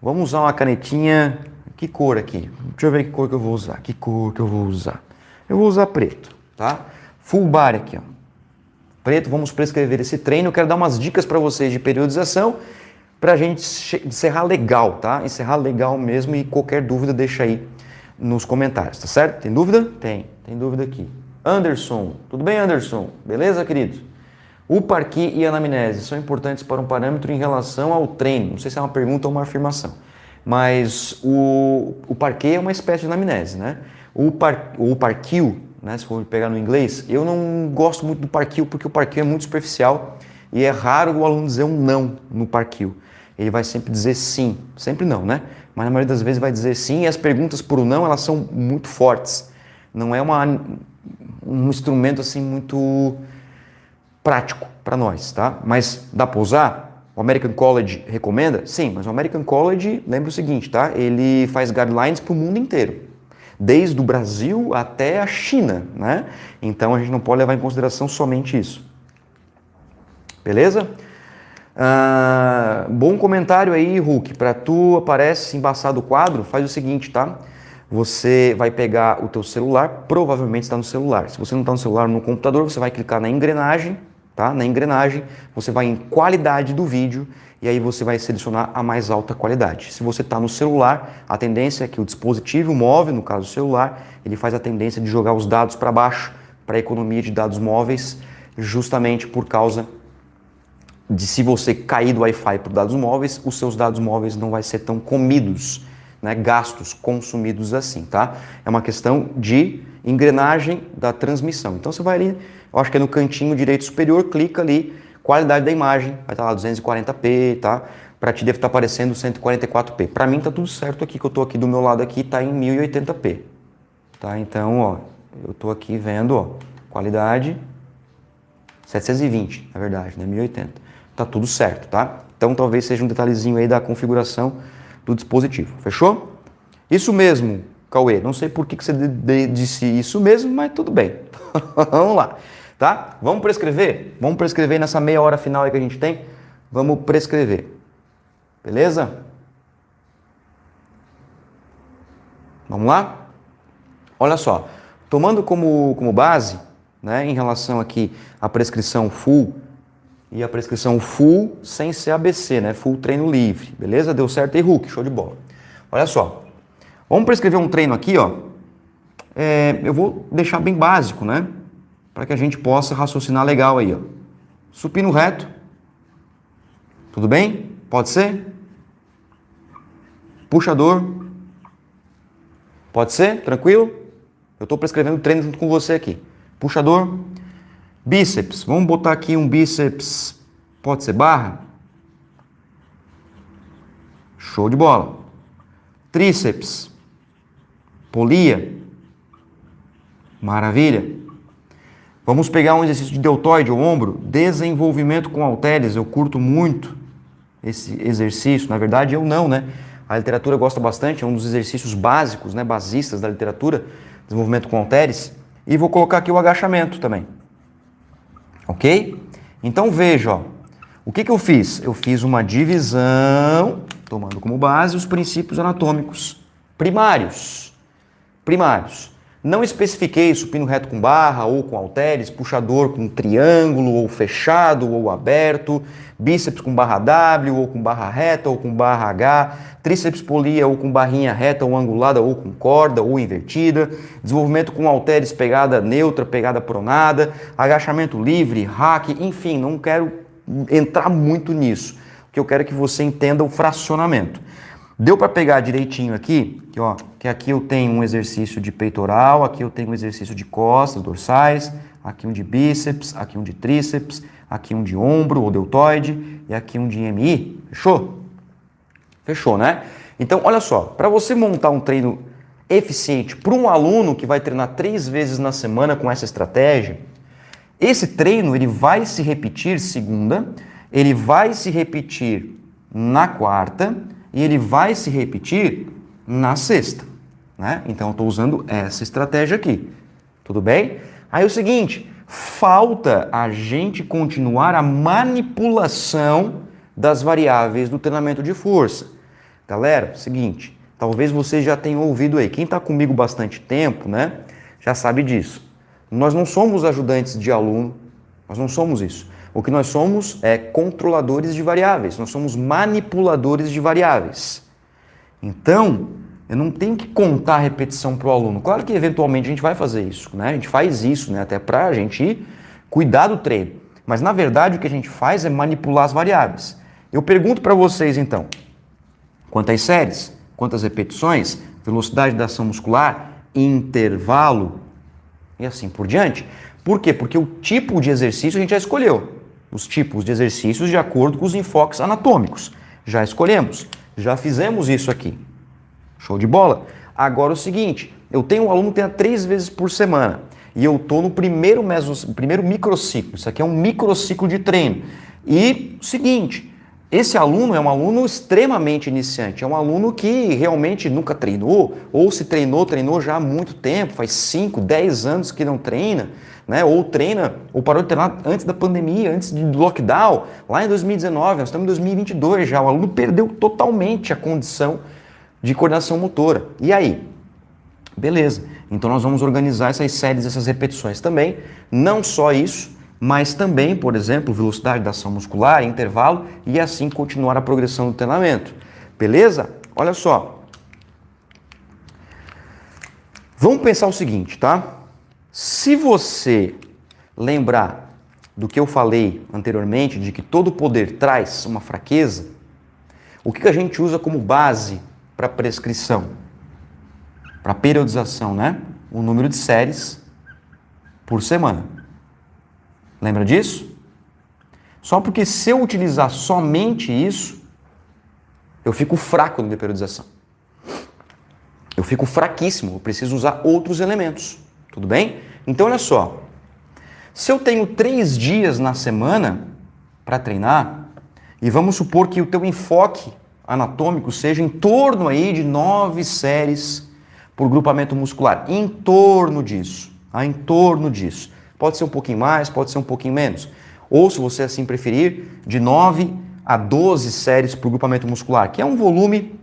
Vamos usar uma canetinha. Que cor aqui? Deixa eu ver que cor que eu vou usar. Que cor que eu vou usar? Eu vou usar preto, tá? Full body aqui, ó. Preto, vamos prescrever esse treino. Eu quero dar umas dicas para vocês de periodização para a gente encerrar legal, tá? Encerrar legal mesmo e qualquer dúvida deixa aí nos comentários, tá certo? Tem dúvida? Tem dúvida aqui. Anderson, tudo bem, Anderson? Beleza, querido? O parquet e a anamnese são importantes para um parâmetro em relação ao treino. Não sei se é uma pergunta ou uma afirmação, mas o parquet é uma espécie de anamnese, né? O parquet, né, se for pegar no inglês, eu não gosto muito do parquet porque o parquet é muito superficial e é raro o aluno dizer um não no parquet. Ele vai sempre dizer sim, sempre não, né? Mas na maioria das vezes vai dizer sim e as perguntas por não, elas são muito fortes. Não é um instrumento assim muito prático para nós, tá? Mas dá para usar? O American College recomenda? Sim, mas o American College, lembra o seguinte, tá? Ele faz guidelines para o mundo inteiro. Desde o Brasil até a China, né? Então a gente não pode levar em consideração somente isso. Beleza? Bom comentário aí, Hulk. Para tu aparece embaçado o quadro, faz o seguinte, tá? Você vai pegar o teu celular, provavelmente está no celular. Se você não está no celular, no computador, você vai clicar na engrenagem, tá? Na engrenagem, você vai em qualidade do vídeo e aí você vai selecionar a mais alta qualidade. Se você está no celular, a tendência é que o dispositivo móvel, no caso o celular, ele faz a tendência de jogar os dados para baixo, para a economia de dados móveis, justamente por causa de se você cair do Wi-Fi por dados móveis, os seus dados móveis não vai ser tão comidos, né, gastos, consumidos assim, tá? É uma questão de engrenagem da transmissão. Então você vai ali, eu acho que é no cantinho direito superior, clica ali, qualidade da imagem, vai estar lá 240p, tá? Para ti deve estar aparecendo 144p. Para mim tá tudo certo aqui, que eu tô aqui do meu lado aqui, tá em 1080p, tá? Então, ó, eu tô aqui vendo, ó, qualidade 720, na verdade, né, 1080. Tá tudo certo, tá? Então talvez seja um detalhezinho aí da configuração do dispositivo, fechou? Isso mesmo, Cauê, não sei por que você disse isso mesmo, mas tudo bem. Vamos lá, tá? Vamos prescrever? Vamos prescrever nessa meia hora final aí que a gente tem? Vamos prescrever, beleza? Vamos lá? Olha só, tomando como base, né, em relação aqui à prescrição full e a prescrição full sem ser ABC, né? Full treino livre, beleza? Deu certo aí, Hulk, show de bola. Olha só, vamos prescrever um treino aqui, ó. Eu vou deixar bem básico, né? Para que a gente possa raciocinar legal aí, ó. Supino reto, tudo bem? Pode ser? Puxador, pode ser? Tranquilo? Eu estou prescrevendo o treino junto com você aqui. Puxador. Bíceps, vamos botar aqui um bíceps, pode ser barra? Show de bola. Tríceps, polia, maravilha. Vamos pegar um exercício de deltoide ou ombro, desenvolvimento com halteres, eu curto muito esse exercício, na verdade eu não, né? A literatura gosta bastante, é um dos exercícios básicos, né, basistas da literatura, desenvolvimento com halteres, e vou colocar aqui o agachamento também. Ok? Então veja, ó, o que eu fiz? Eu fiz uma divisão, tomando como base os princípios anatômicos primários. Não especifiquei supino reto com barra ou com halteres, puxador com triângulo ou fechado ou aberto, bíceps com barra W ou com barra reta ou com barra H, tríceps polia ou com barrinha reta ou angulada ou com corda ou invertida, desenvolvimento com halteres pegada neutra, pegada pronada, agachamento livre, hack, enfim, não quero entrar muito nisso. O que eu quero é que você entenda o fracionamento. Deu para pegar direitinho aqui, que aqui eu tenho um exercício de peitoral, aqui eu tenho um exercício de costas, dorsais, aqui um de bíceps, aqui um de tríceps, aqui um de ombro ou deltoide e aqui um de IMI. Fechou? Fechou, né? Então, olha só, para você montar um treino eficiente para um aluno que vai treinar 3 vezes na semana com essa estratégia, esse treino ele vai se repetir segunda, ele vai se repetir na quarta e ele vai se repetir na sexta, né? Então eu estou usando essa estratégia aqui, tudo bem? Aí é o seguinte, falta a gente continuar a manipulação das variáveis do treinamento de força. Galera, seguinte, talvez você já tenha ouvido aí, quem está comigo bastante tempo, né, já sabe disso. Nós não somos ajudantes de aluno, nós não somos isso. O que nós somos é controladores de variáveis, nós somos manipuladores de variáveis. Então, eu não tenho que contar a repetição para o aluno. Claro que eventualmente a gente vai fazer isso, né? A gente faz isso, né? Até para a gente cuidar do treino. Mas na verdade o que a gente faz é manipular as variáveis. Eu pergunto para vocês então, quantas séries, quantas repetições, velocidade da ação muscular, intervalo e assim por diante. Por quê? Porque o tipo de exercício a gente já escolheu. Os tipos de exercícios de acordo com os enfoques anatômicos. Já escolhemos, já fizemos isso aqui. Show de bola? Agora o seguinte, eu tenho um aluno que treina 3 vezes por semana e eu estou no primeiro microciclo. Isso aqui é um microciclo de treino. E o seguinte, esse aluno é um aluno extremamente iniciante, é um aluno que realmente nunca treinou, ou se treinou já há muito tempo, faz 5, 10 anos que não treina, né? Ou treina, ou parou de treinar antes da pandemia, antes do lockdown, lá em 2019, nós estamos em 2022 já, o aluno perdeu totalmente a condição de coordenação motora. E aí? Beleza, então nós vamos organizar essas séries, essas repetições também, não só isso, mas também, por exemplo, velocidade da ação muscular, intervalo e assim continuar a progressão do treinamento. Beleza? Olha só. Vamos pensar o seguinte, tá? Se você lembrar do que eu falei anteriormente, de que todo poder traz uma fraqueza, o que a gente usa como base para prescrição? Para periodização, né? O número de séries por semana. Lembra disso? Só porque se eu utilizar somente isso, eu fico fraco na periodização. Eu fico fraquíssimo, eu preciso usar outros elementos. Tudo bem? Então, olha só. Se eu tenho 3 dias na semana para treinar, e vamos supor que o teu enfoque anatômico seja em torno aí de 9 séries por grupamento muscular. Em torno disso. Em torno disso. Pode ser um pouquinho mais, pode ser um pouquinho menos. Ou, se você assim preferir, de 9 a 12 séries por grupamento muscular, que é um volume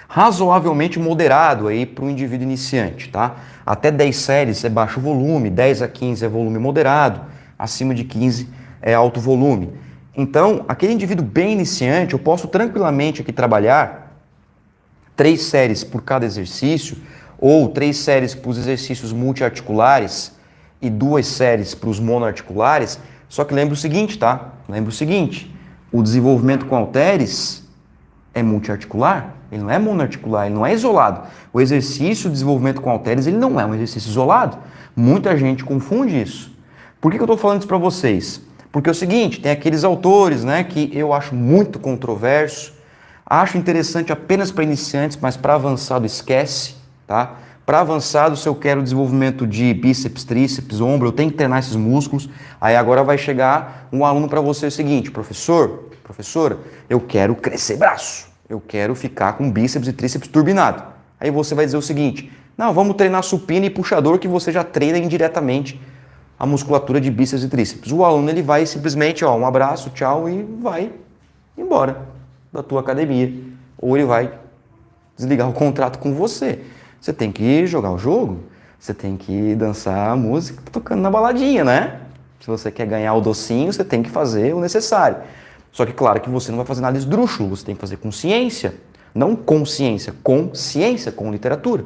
razoavelmente moderado aí para o indivíduo iniciante, tá? Até 10 séries é baixo volume, 10 a 15 é volume moderado, acima de 15 é alto volume. Então, aquele indivíduo bem iniciante, eu posso tranquilamente aqui trabalhar 3 séries por cada exercício, ou 3 séries para os exercícios multiarticulares e 2 séries para os monoarticulares. Só que lembra o seguinte, tá? Lembra o seguinte, o desenvolvimento com halteres é multiarticular, ele não é monoarticular, ele não é isolado. O exercício de desenvolvimento com halteres, ele não é um exercício isolado. Muita gente confunde isso. Por que eu estou falando isso para vocês? Porque é o seguinte, tem aqueles autores, né, que eu acho muito controverso, acho interessante apenas para iniciantes, mas para avançado esquece, tá? Para avançado, se eu quero desenvolvimento de bíceps, tríceps, ombro, eu tenho que treinar esses músculos. Aí agora vai chegar um aluno para você o seguinte, professora, eu quero crescer braço, eu quero ficar com bíceps e tríceps turbinado. Aí você vai dizer o seguinte, não, vamos treinar supino e puxador que você já treina indiretamente a musculatura de bíceps e tríceps. O aluno ele vai simplesmente, um abraço, tchau e vai embora da tua academia. Ou ele vai desligar o contrato com você. Você tem que jogar o jogo, você tem que dançar a música tocando na baladinha, né? Se você quer ganhar o docinho, você tem que fazer o necessário. Só que claro que você não vai fazer nada esdrúxulo, você tem que fazer com ciência, não consciência, com ciência, com literatura.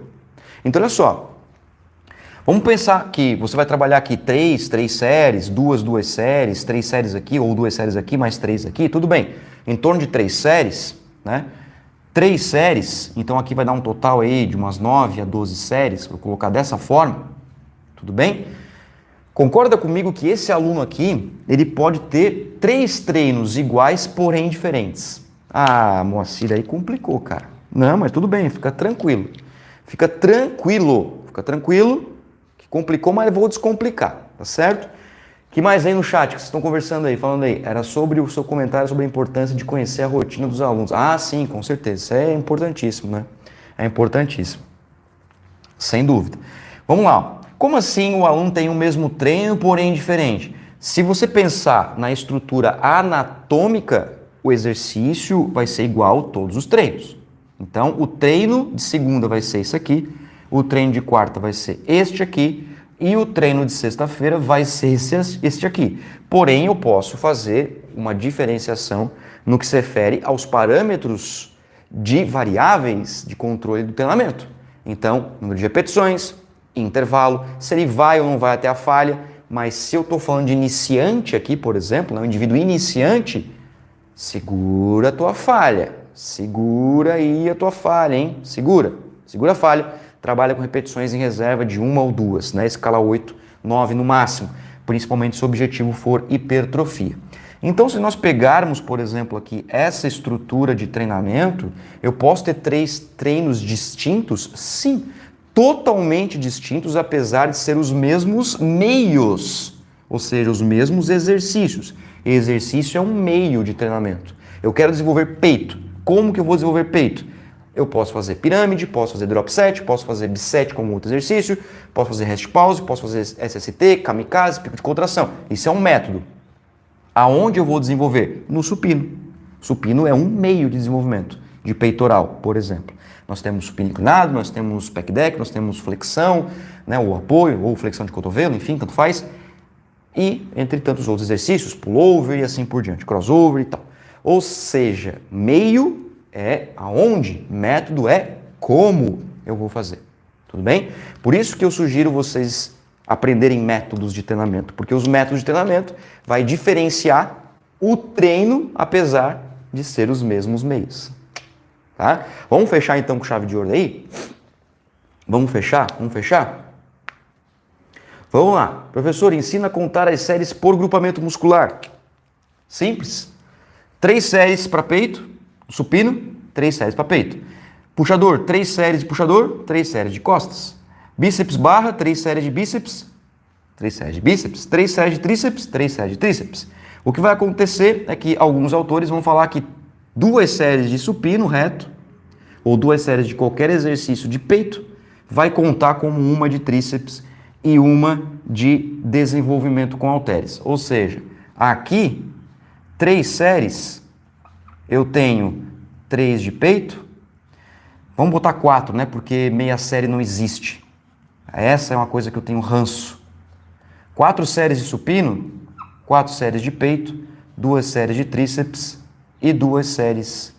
Então olha só, vamos pensar que você vai trabalhar aqui 3 séries, 2 séries, 3 séries aqui, ou 2 séries aqui, mais 3 aqui, tudo bem. Em torno de 3 séries, né? 3 séries, então aqui vai dar um total aí de umas 9 a 12 séries, vou colocar dessa forma, tudo bem? Concorda comigo que esse aluno aqui, ele pode ter 3 treinos iguais, porém diferentes. Ah, Moacir, aí complicou, cara. Não, mas tudo bem, fica tranquilo. Fica tranquilo, que complicou, mas eu vou descomplicar, tá certo? Que mais aí no chat que vocês estão conversando aí, falando aí? Era sobre o seu comentário sobre a importância de conhecer a rotina dos alunos. Ah, sim, com certeza. Isso é importantíssimo, né? É importantíssimo. Sem dúvida. Vamos lá. Como assim o aluno tem o mesmo treino, porém diferente? Se você pensar na estrutura anatômica, o exercício vai ser igual todos os treinos. Então, o treino de segunda vai ser esse aqui, o treino de quarta vai ser este aqui, e o treino de sexta-feira vai ser este aqui. Porém, eu posso fazer uma diferenciação no que se refere aos parâmetros de variáveis de controle do treinamento. Então, número de repetições, intervalo, se ele vai ou não vai até a falha, mas se eu estou falando de iniciante aqui, por exemplo, um indivíduo iniciante, segura a tua falha, segura aí a tua falha, hein? Segura a falha. Trabalha com repetições em reserva de 1 ou 2, né? Escala 8, 9 no máximo, principalmente se o objetivo for hipertrofia. Então, se nós pegarmos, por exemplo, aqui essa estrutura de treinamento, eu posso ter 3 treinos distintos? Sim, totalmente distintos, apesar de ser os mesmos meios, ou seja, os mesmos exercícios. Exercício é um meio de treinamento. Eu quero desenvolver peito. Como que eu vou desenvolver peito? Eu posso fazer pirâmide, posso fazer drop set, posso fazer biset como outro exercício, posso fazer rest pause, posso fazer SST, kamikaze, pico de contração. Isso é um método. Aonde eu vou desenvolver? No supino. Supino é um meio de desenvolvimento de peitoral, por exemplo. Nós temos supino inclinado, nós temos pec deck, nós temos flexão, né, ou apoio, ou flexão de cotovelo, enfim, tanto faz. E entre tantos outros exercícios, pullover e assim por diante, crossover e tal. Ou seja, meio é aonde, método é como eu vou fazer, tudo bem? Por isso que eu sugiro vocês aprenderem métodos de treinamento, porque os métodos de treinamento vai diferenciar o treino, apesar de ser os mesmos meios, tá? Vamos fechar então com chave de ouro aí? Vamos fechar? Vamos lá. Professor, ensina a contar as séries por grupamento muscular. Simples. 3 séries para peito, supino, 3 séries para peito. Puxador, 3 séries de puxador, 3 séries de costas. Bíceps barra, 3 séries de bíceps, 3 séries de bíceps, 3 séries de tríceps, 3 séries de tríceps. O que vai acontecer é que alguns autores vão falar que 2 séries de supino reto ou 2 séries de qualquer exercício de peito vai contar como uma de tríceps e uma de desenvolvimento com halteres. Ou seja, aqui 3 séries, eu tenho 3 de peito, vamos botar 4, né? Porque meia série não existe. Essa é uma coisa que eu tenho ranço. 4 séries de supino, 4 séries de peito, 2 séries de tríceps e 2 séries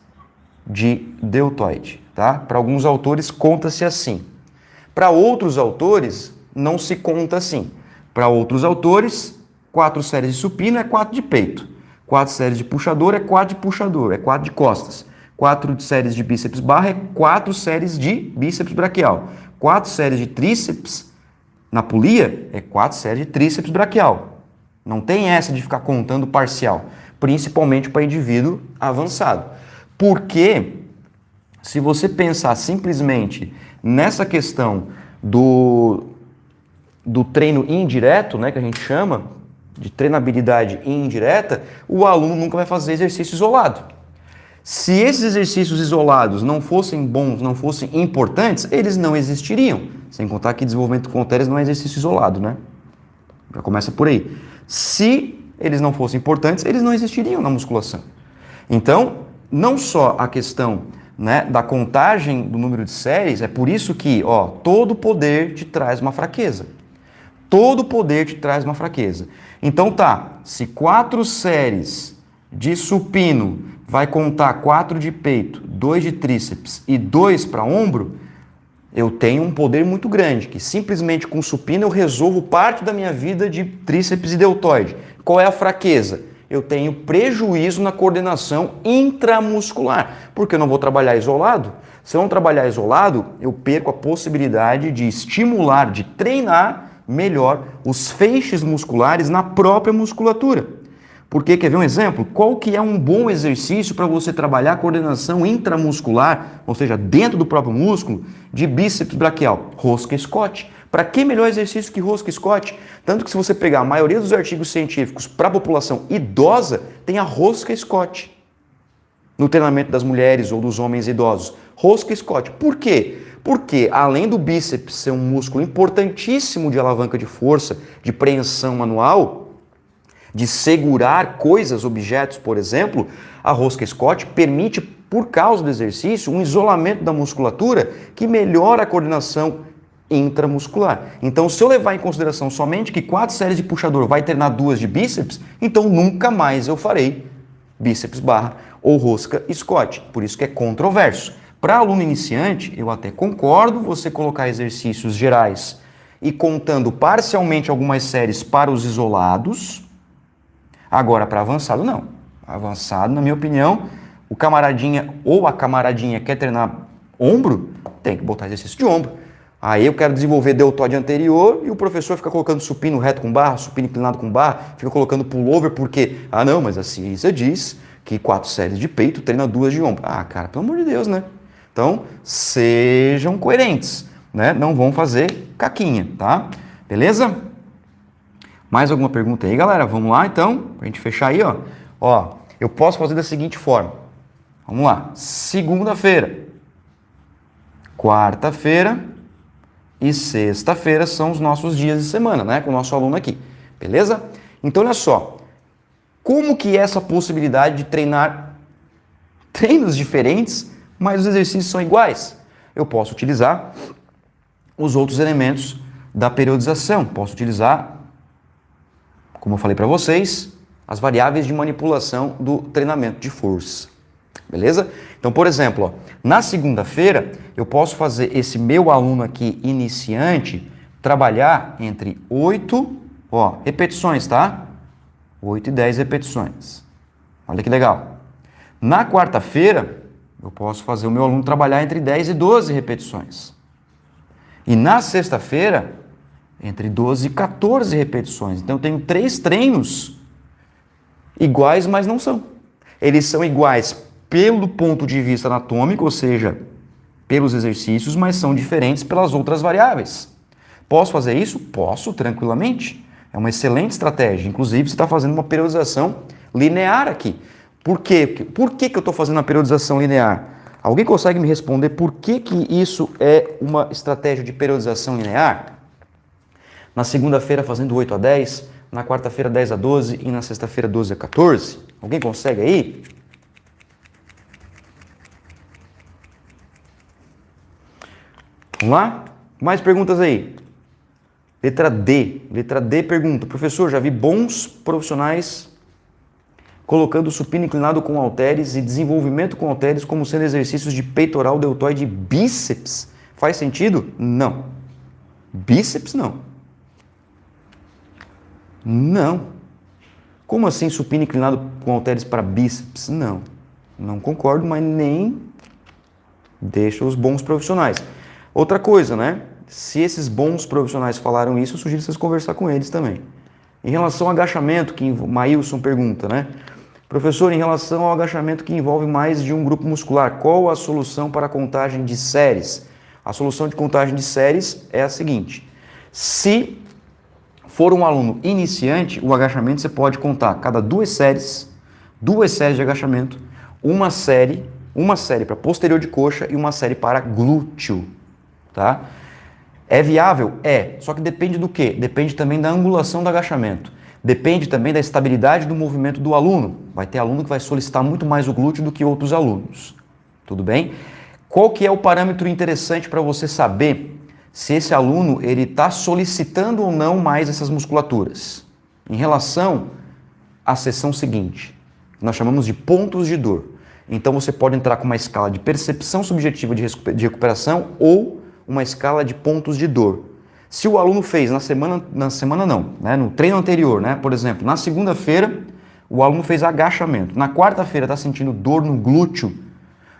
de deltoide, tá? Para alguns autores conta-se assim. Para outros autores não se conta assim. Para outros autores, 4 séries de supino é 4 de peito. 4 séries de puxador é 4 de puxador, é 4 de costas. 4 séries de bíceps barra é 4 séries de bíceps braquial. 4 séries de tríceps na polia é 4 séries de tríceps braquial. Não tem essa de ficar contando parcial, principalmente para indivíduo avançado. Porque se você pensar simplesmente nessa questão do treino indireto, né, que a gente chama de treinabilidade indireta, o aluno nunca vai fazer exercício isolado. Se esses exercícios isolados não fossem bons, não fossem importantes, eles não existiriam. Sem contar que desenvolvimento com halteres não é exercício isolado, né? Já começa por aí. Se eles não fossem importantes, eles não existiriam na musculação. Então, não só a questão, né, da contagem do número de séries, é por isso que, todo poder te traz uma fraqueza. Todo poder te traz uma fraqueza. Então se 4 séries de supino vai contar 4 de peito, 2 de tríceps e 2 para ombro, eu tenho um poder muito grande, que simplesmente com supino eu resolvo parte da minha vida de tríceps e deltoide. Qual é a fraqueza? eu tenho prejuízo na coordenação intramuscular, porque eu não vou trabalhar isolado. Se eu não trabalhar isolado, eu perco a possibilidade de estimular, de treinar melhor os feixes musculares na própria musculatura. Porque, quer ver um exemplo? Qual que é um bom exercício para você trabalhar a coordenação intramuscular, ou seja, dentro do próprio músculo, de bíceps braquial? Rosca Scott. Para que melhor exercício que rosca Scott? Tanto que se você pegar a maioria dos artigos científicos para a população idosa, tem a rosca Scott no treinamento das mulheres ou dos homens idosos. Rosca Scott. Por quê? Porque além do bíceps ser um músculo importantíssimo de alavanca de força, de preensão manual, de segurar coisas, objetos, por exemplo, a rosca Scott permite, por causa do exercício, um isolamento da musculatura que melhora a coordenação intramuscular. Então, se eu levar em consideração somente que 4 séries de puxador vai treinar 2 de bíceps, então nunca mais eu farei bíceps barra ou rosca Scott. Por isso que é controverso. Para aluno iniciante, eu até concordo você colocar exercícios gerais e contando parcialmente algumas séries para os isolados. Agora, para avançado, não. Avançado, na minha opinião, o camaradinha ou a camaradinha quer treinar ombro, tem que botar exercício de ombro. Aí eu quero desenvolver deltoide anterior e o professor fica colocando supino reto com barra, supino inclinado com barra, fica colocando pullover porque, não, mas a ciência diz que 4 séries de peito treina 2 de ombro. Cara, pelo amor de Deus, né? Então, sejam coerentes, né? Não vão fazer caquinha, tá? Beleza? Mais alguma pergunta aí, galera? Vamos lá, então, pra gente fechar aí, ó. Eu posso fazer da seguinte forma. Vamos lá. Segunda-feira, quarta-feira e sexta-feira são os nossos dias de semana, né? Com o nosso aluno aqui. Beleza? Então, olha só. Como que é essa possibilidade de treinar treinos diferentes, mas os exercícios são iguais? Eu posso utilizar os outros elementos da periodização. Posso utilizar, como eu falei para vocês, as variáveis de manipulação do treinamento de força. Beleza? Então, por exemplo, na segunda-feira, eu posso fazer esse meu aluno aqui, iniciante, trabalhar entre 8 repetições, tá? 8 e 10 repetições. Olha que legal. Na quarta-feira, eu posso fazer o meu aluno trabalhar entre 10 e 12 repetições. E na sexta-feira, entre 12 e 14 repetições. Então, eu tenho 3 treinos iguais, mas não são. Eles são iguais pelo ponto de vista anatômico, ou seja, pelos exercícios, mas são diferentes pelas outras variáveis. Posso fazer isso? Posso, tranquilamente. É uma excelente estratégia. Inclusive, você está fazendo uma periodização linear aqui. Por quê? Por que eu estou fazendo uma periodização linear? Alguém consegue me responder por que isso é uma estratégia de periodização linear? Na segunda-feira fazendo 8 a 10, na quarta-feira 10 a 12 e na sexta-feira 12 a 14? Alguém consegue aí? Vamos lá? Mais perguntas aí? Letra D. Letra D pergunta: professor, já vi bons profissionais colocando supino inclinado com halteres e desenvolvimento com halteres como sendo exercícios de peitoral, deltoide e bíceps. Faz sentido? Não. Bíceps não. Não. Como assim supino inclinado com halteres para bíceps? Não. Não concordo, mas nem deixa os bons profissionais. Outra coisa, né? Se esses bons profissionais falaram isso, eu sugiro vocês conversar com eles também. Em relação ao agachamento, que Maílson pergunta, né? Professor, em relação ao agachamento que envolve mais de um grupo muscular, qual a solução para a contagem de séries? A solução de contagem de séries é a seguinte: se for um aluno iniciante, o agachamento você pode contar cada 2 séries de agachamento, uma série para posterior de coxa e uma série para glúteo, tá? É viável? É, só que depende do quê? Depende também da angulação do agachamento. Depende também da estabilidade do movimento do aluno. Vai ter aluno que vai solicitar muito mais o glúteo do que outros alunos. Tudo bem? Qual que é o parâmetro interessante para você saber se esse aluno ele está solicitando ou não mais essas musculaturas? Em relação à seção seguinte, nós chamamos de pontos de dor. Então você pode entrar com uma escala de percepção subjetiva de recuperação ou uma escala de pontos de dor. Se o aluno fez no treino anterior, né? Por exemplo, na segunda-feira, o aluno fez agachamento. Na quarta-feira está sentindo dor no glúteo,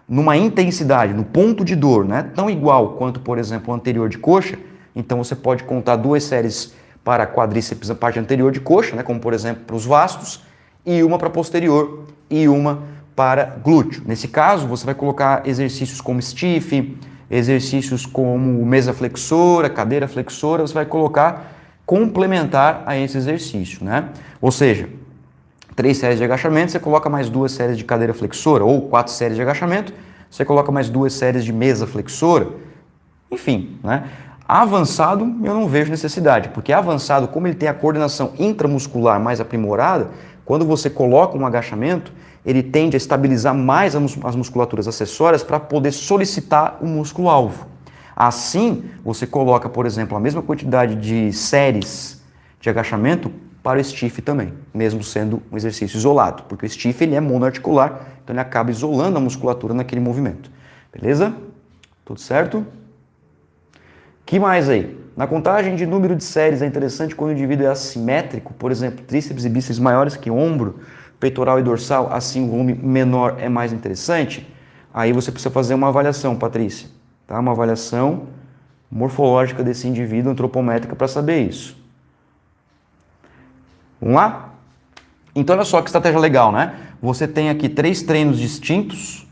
numa intensidade, no ponto de dor, né? Tão igual quanto, por exemplo, o anterior de coxa. Então você pode contar 2 séries para quadríceps, a parte anterior de coxa, né? Como por exemplo para os vastos, e uma para posterior e uma para glúteo. Nesse caso, você vai colocar exercícios como stiff, exercícios como mesa flexora, cadeira flexora, você vai colocar complementar a esse exercício, né? Ou seja, 3 séries de agachamento, você coloca mais 2 séries de cadeira flexora, ou 4 séries de agachamento, você coloca mais 2 séries de mesa flexora, enfim, né? Avançado, eu não vejo necessidade, porque avançado, como ele tem a coordenação intramuscular mais aprimorada, quando você coloca um agachamento, ele tende a estabilizar mais as musculaturas acessórias para poder solicitar o músculo-alvo. Assim, você coloca, por exemplo, a mesma quantidade de séries de agachamento para o stiff também, mesmo sendo um exercício isolado, porque o stiff ele é monoarticular, então ele acaba isolando a musculatura naquele movimento. Beleza? Tudo certo? Que mais aí? Na contagem de número de séries é interessante quando o indivíduo é assimétrico, por exemplo, tríceps e bíceps maiores que ombro, peitoral e dorsal, assim o volume menor é mais interessante. Aí você precisa fazer uma avaliação, Patrícia, tá? Uma avaliação morfológica desse indivíduo, antropométrica, para saber isso. Vamos lá? Então olha só que estratégia legal, né? Você tem aqui 3 treinos distintos,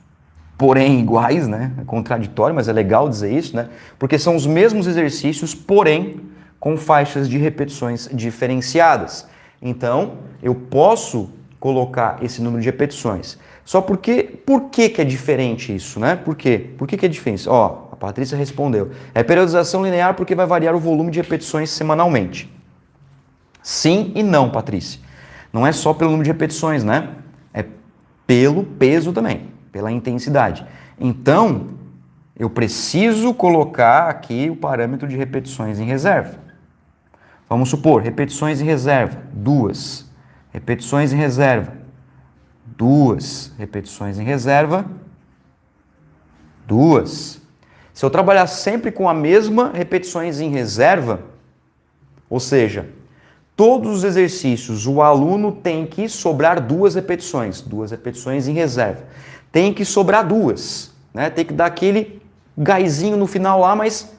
porém iguais, né? É contraditório, mas é legal dizer isso, né? Porque são os mesmos exercícios, porém com faixas de repetições diferenciadas. Então, eu posso colocar esse número de repetições. Só porque, por que é diferente isso, né? Por quê? Por que é diferente? Ó, a Patrícia respondeu. É periodização linear porque vai variar o volume de repetições semanalmente. Sim e não, Patrícia. Não é só pelo número de repetições, né? É pelo peso também, pela intensidade. Então, eu preciso colocar aqui o parâmetro de repetições em reserva. Vamos supor, repetições em reserva, 2. Repetições em reserva, 2. Repetições em reserva, 2. Se eu trabalhar sempre com a mesma repetições em reserva, ou seja, todos os exercícios, o aluno tem que sobrar 2 repetições em reserva. Tem que sobrar 2, né? Tem que dar aquele gásinho no final lá, mas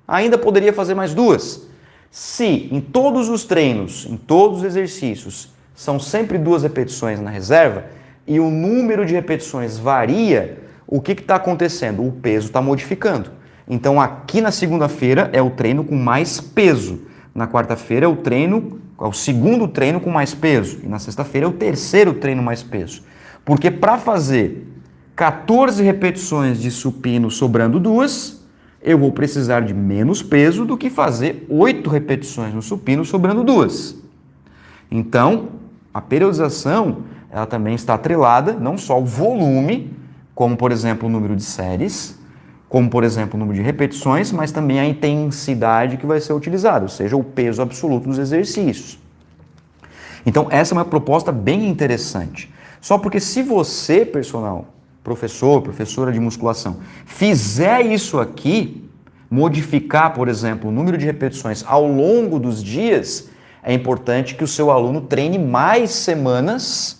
ainda poderia fazer mais 2. Se em todos os treinos, em todos os exercícios, são sempre 2 repetições na reserva e o número de repetições varia, o que está acontecendo? O peso está modificando. Então aqui na segunda-feira é o treino com mais peso. Na quarta-feira é o segundo treino com mais peso. E na sexta-feira é o terceiro treino mais peso. Porque para fazer 14 repetições de supino sobrando 2, eu vou precisar de menos peso do que fazer 8 repetições no supino sobrando 2. Então, a periodização ela também está atrelada não só ao volume, como por exemplo o número de séries, como por exemplo o número de repetições, mas também a intensidade que vai ser utilizada, ou seja, o peso absoluto dos exercícios. Então essa é uma proposta bem interessante. Só porque se você, personal, professor, professora de musculação, fizer isso aqui, modificar, por exemplo, o número de repetições ao longo dos dias, é importante que o seu aluno treine mais semanas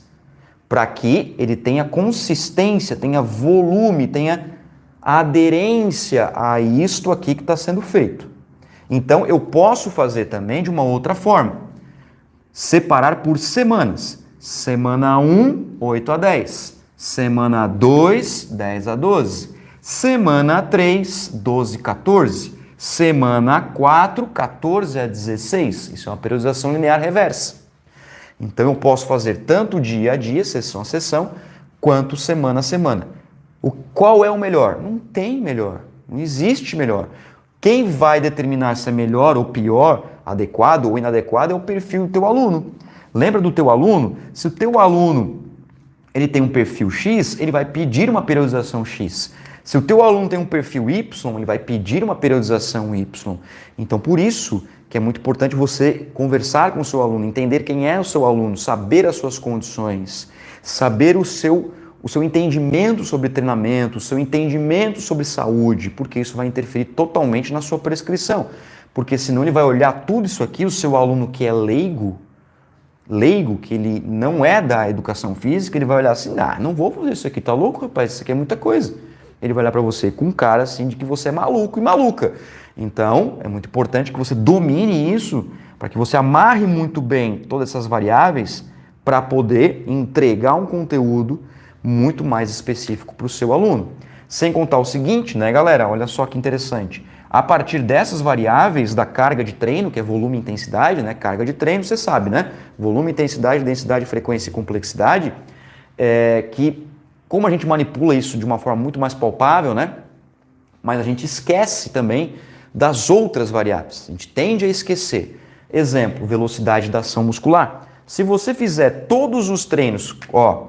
para que ele tenha consistência, tenha volume, tenha aderência a isto aqui que está sendo feito. Então, eu posso fazer também de uma outra forma. Separar por semanas. Semana 1, 8 a 10. Semana 2, 10 a 12. Semana 3, 12 a 14. Semana 4, 14 a 16. Isso é uma periodização linear reversa. Então, eu posso fazer tanto dia a dia, sessão a sessão, quanto semana a semana. Qual é o melhor? Não tem melhor, não existe melhor. Quem vai determinar se é melhor ou pior, adequado ou inadequado, é o perfil do teu aluno. Lembra do teu aluno? Se o teu aluno ele tem um perfil X, ele vai pedir uma periodização X. Se o teu aluno tem um perfil Y, ele vai pedir uma periodização Y. Então, por isso que é muito importante você conversar com o seu aluno, entender quem é o seu aluno, saber as suas condições, saber o seu entendimento sobre treinamento, o seu entendimento sobre saúde, porque isso vai interferir totalmente na sua prescrição. Porque senão ele vai olhar tudo isso aqui, o seu aluno que é leigo, leigo, que ele não é da educação física, ele vai olhar assim, não vou fazer isso aqui, tá louco, rapaz? Isso aqui é muita coisa. Ele vai olhar para você com cara assim de que você é maluco e maluca. Então, é muito importante que você domine isso, para que você amarre muito bem todas essas variáveis para poder entregar um conteúdo muito mais específico para o seu aluno. Sem contar o seguinte, né, galera? Olha só que interessante. A partir dessas variáveis da carga de treino, que é volume e intensidade, né? Carga de treino, você sabe, né? Volume, intensidade, densidade, frequência e complexidade, que como a gente manipula isso de uma forma muito mais palpável, né? Mas a gente esquece também das outras variáveis. A gente tende a esquecer. Exemplo, velocidade da ação muscular. Se você fizer todos os treinos,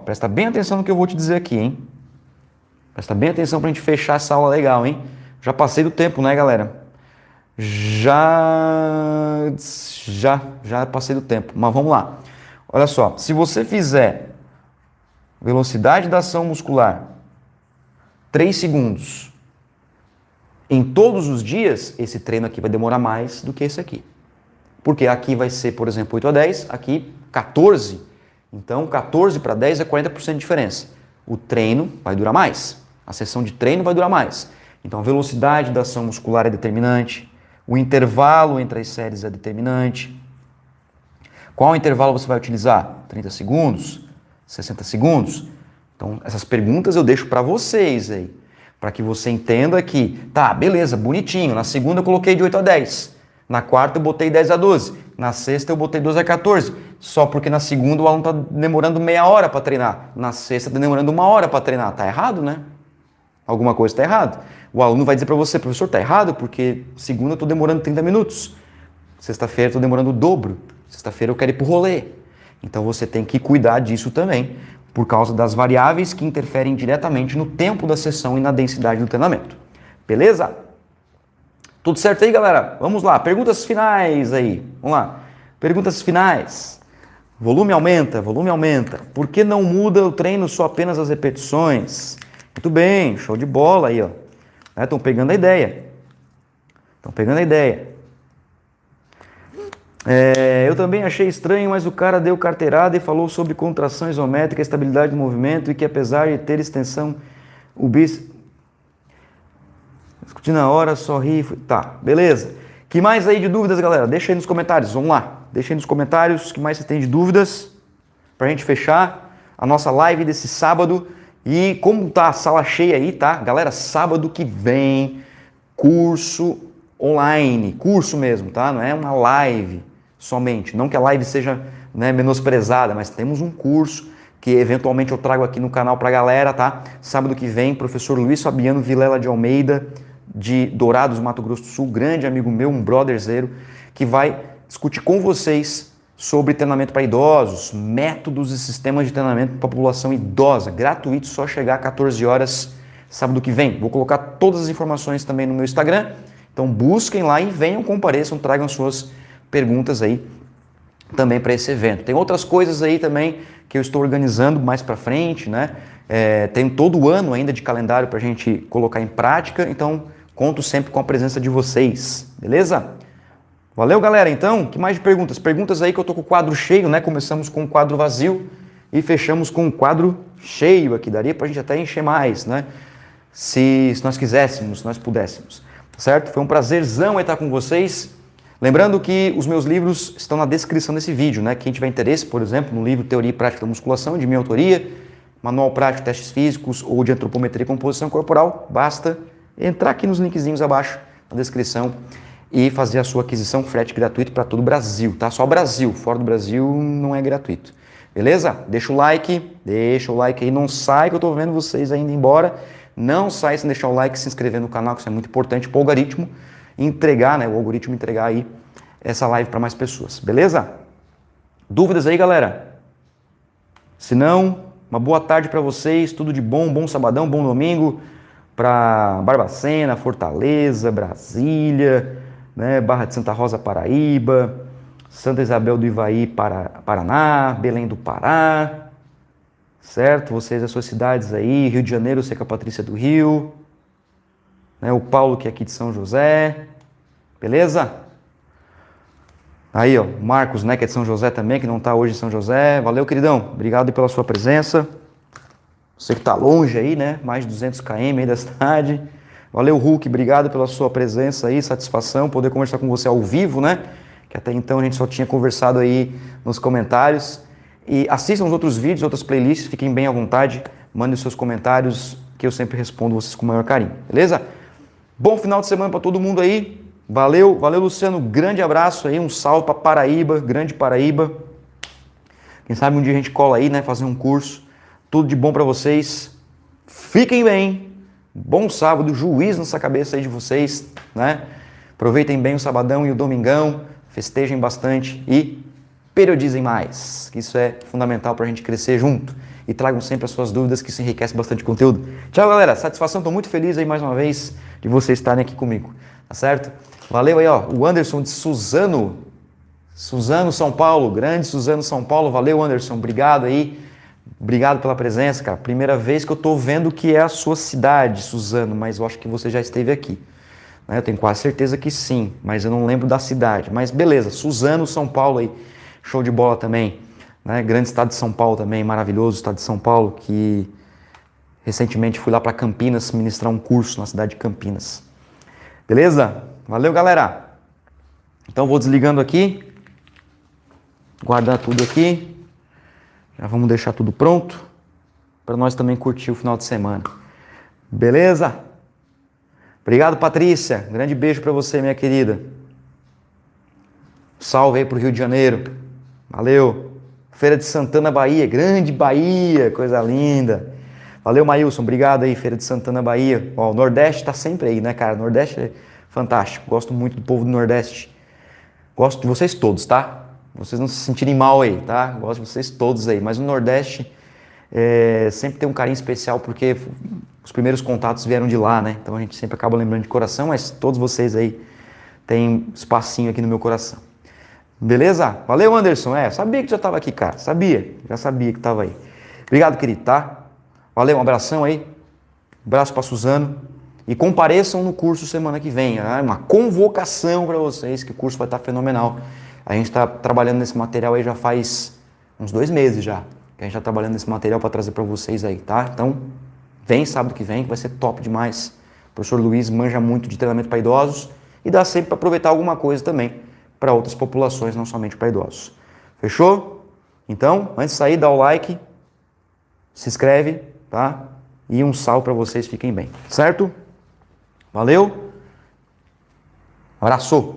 presta bem atenção no que eu vou te dizer aqui, hein? Presta bem atenção pra gente fechar essa aula legal, hein? Já passei do tempo, né, galera? Já passei do tempo, mas vamos lá. Olha só, se você fizer velocidade da ação muscular 3 segundos em todos os dias, esse treino aqui vai demorar mais do que esse aqui. Porque aqui vai ser, por exemplo, 8 a 10, aqui 14. Então, 14 para 10 é 40% de diferença. O treino vai durar mais. A sessão de treino vai durar mais. Então, a velocidade da ação muscular é determinante. O intervalo entre as séries é determinante. Qual intervalo você vai utilizar? 30 segundos? 60 segundos? Então, essas perguntas eu deixo para vocês aí. Para que você entenda que, tá, beleza, bonitinho. Na segunda eu coloquei de 8 a 10. Na quarta eu botei 10 a 12. Na sexta eu botei 12 a 14. Só porque na segunda o aluno está demorando meia hora para treinar. Na sexta está demorando 1 hora para treinar. Tá errado, né? Alguma coisa está errada. O aluno vai dizer para você, professor, tá errado porque segunda eu estou demorando 30 minutos. Sexta-feira eu estou demorando o dobro. Sexta-feira eu quero ir pro rolê. Então você tem que cuidar disso também, por causa das variáveis que interferem diretamente no tempo da sessão e na densidade do treinamento. Beleza? Tudo certo aí, galera? Vamos lá, perguntas finais aí. Vamos lá. Perguntas finais. Volume aumenta, volume aumenta. Por que não muda o treino só apenas as repetições? Muito bem, show de bola aí, ó. Estão pegando a ideia. Estão pegando a ideia. Eu também achei estranho, mas o cara deu carteirada e falou sobre contração isométrica, estabilidade do movimento e que apesar de ter extensão, o bíceps... Discuti na hora, só ri... Tá, beleza. Que mais aí de dúvidas, galera? Deixa aí nos comentários, vamos lá. Deixa aí nos comentários o que mais você tem de dúvidas pra gente fechar a nossa live desse sábado. E como tá a sala cheia aí, tá? Galera, sábado que vem, curso online, curso mesmo, tá? Não é uma live somente. Não que a live seja, né, menosprezada, mas temos um curso que eventualmente eu trago aqui no canal pra galera, tá? Sábado que vem, professor Luiz Fabiano Vilela de Almeida, de Dourados, Mato Grosso do Sul, grande amigo meu, um brotherzeiro, que vai discutir com vocês sobre treinamento para idosos, métodos e sistemas de treinamento para a população idosa, gratuito, só chegar às 14 horas sábado que vem. Vou colocar todas as informações também no meu Instagram, então busquem lá e venham, compareçam, tragam suas perguntas aí também para esse evento. Tem outras coisas aí também que eu estou organizando mais para frente, né? Tem todo o ano ainda de calendário para a gente colocar em prática, então conto sempre com a presença de vocês, beleza? Valeu, galera, então? Que mais de perguntas? Perguntas aí que eu tô com o quadro cheio, né? Começamos com o quadro vazio e fechamos com o quadro cheio aqui. Daria pra gente até encher mais, né? Se nós quiséssemos, se nós pudéssemos. Certo? Foi um prazerzão estar com vocês. Lembrando que os meus livros estão na descrição desse vídeo, né? Quem tiver interesse, por exemplo, no livro Teoria e Prática da Musculação, de minha autoria, Manual Prático, Testes Físicos ou de Antropometria e Composição Corporal, basta entrar aqui nos linkzinhos abaixo na descrição e fazer a sua aquisição, frete gratuito para todo o Brasil, tá? Só Brasil, fora do Brasil não é gratuito. Beleza? Deixa o like aí, não sai que eu tô vendo vocês ainda embora. Não sai sem deixar o like, se inscrever no canal, que isso é muito importante para o algoritmo entregar, né? O algoritmo entregar aí essa live para mais pessoas, beleza? Dúvidas aí, galera? Se não, uma boa tarde para vocês, tudo de bom, bom sabadão, bom domingo para Barbacena, Fortaleza, Brasília, né, Barra de Santa Rosa, Paraíba, Santa Isabel do Ivaí, Paraná, Belém do Pará, certo? Vocês, as suas cidades aí, Rio de Janeiro, Seca Patrícia do Rio, né, o Paulo que é aqui de São José, beleza? Aí, ó, Marcos, né, que é de São José também, que não tá hoje em São José. Valeu, queridão. Obrigado aí pela sua presença. Você que tá longe aí, né, mais de 200 km aí da cidade. Valeu, Hulk, obrigado pela sua presença aí, satisfação poder conversar com você ao vivo, né? Que até então a gente só tinha conversado aí nos comentários. E assistam os outros vídeos, outras playlists, fiquem bem à vontade, mandem os seus comentários, que eu sempre respondo vocês com o maior carinho, beleza? Bom final de semana para todo mundo aí. Valeu, valeu, Luciano, grande abraço aí, um salve para Paraíba, grande Paraíba. Quem sabe um dia a gente cola aí, né, fazer um curso. Tudo de bom para vocês. Fiquem bem. Bom sábado, juízo nessa cabeça aí de vocês, né? Aproveitem bem o sabadão e o domingão, festejem bastante e periodizem mais, que isso é fundamental para a gente crescer junto. E tragam sempre as suas dúvidas, que isso enriquece bastante conteúdo. Tchau, galera. Satisfação, estou muito feliz aí mais uma vez de vocês estarem aqui comigo, tá certo? Valeu aí, ó. O Anderson de Suzano, São Paulo, grande Suzano, São Paulo. Valeu, Anderson. Obrigado aí. Obrigado pela presença, cara. Primeira vez que eu tô vendo que é a sua cidade, Suzano, mas eu acho que você já esteve aqui. Eu tenho quase certeza que sim, mas eu não lembro da cidade. Mas beleza, Suzano, São Paulo aí. Show de bola também. Né? Grande estado de São Paulo também, maravilhoso estado de São Paulo, que recentemente fui lá para Campinas ministrar um curso na cidade de Campinas. Beleza? Valeu, galera. Então vou desligando aqui. Guardar tudo aqui. Já vamos deixar tudo pronto para nós também curtir o final de semana. Beleza? Obrigado, Patrícia. Grande beijo para você, minha querida. Salve aí pro Rio de Janeiro. Valeu. Feira de Santana, Bahia. Grande Bahia, coisa linda. Valeu, Maílson. Obrigado aí, Feira de Santana, Bahia. Ó, o Nordeste tá sempre aí, né, cara? O Nordeste é fantástico. Gosto muito do povo do Nordeste. Gosto de vocês todos, tá? Vocês não se sentirem mal aí, tá? Gosto de vocês todos aí. Mas o Nordeste sempre tem um carinho especial porque os primeiros contatos vieram de lá, né? Então a gente sempre acaba lembrando de coração, mas todos vocês aí têm espacinho aqui no meu coração. Beleza? Valeu, Anderson. Sabia que já estava aqui, cara. Já sabia que estava aí. Obrigado, querido, tá? Valeu, um abração aí. Um abraço para Suzano. E compareçam no curso semana que vem. Uma convocação para vocês, que o curso vai estar fenomenal. A gente está trabalhando nesse material aí já faz uns 2 meses já. Que a gente está trabalhando nesse material para trazer para vocês aí, tá? Então, vem sábado que vem, que vai ser top demais. O professor Luiz manja muito de treinamento para idosos e dá sempre para aproveitar alguma coisa também para outras populações, não somente para idosos. Fechou? Então, antes de sair, dá o like, se inscreve, tá? E um salve para vocês, fiquem bem, certo? Valeu? Abraço!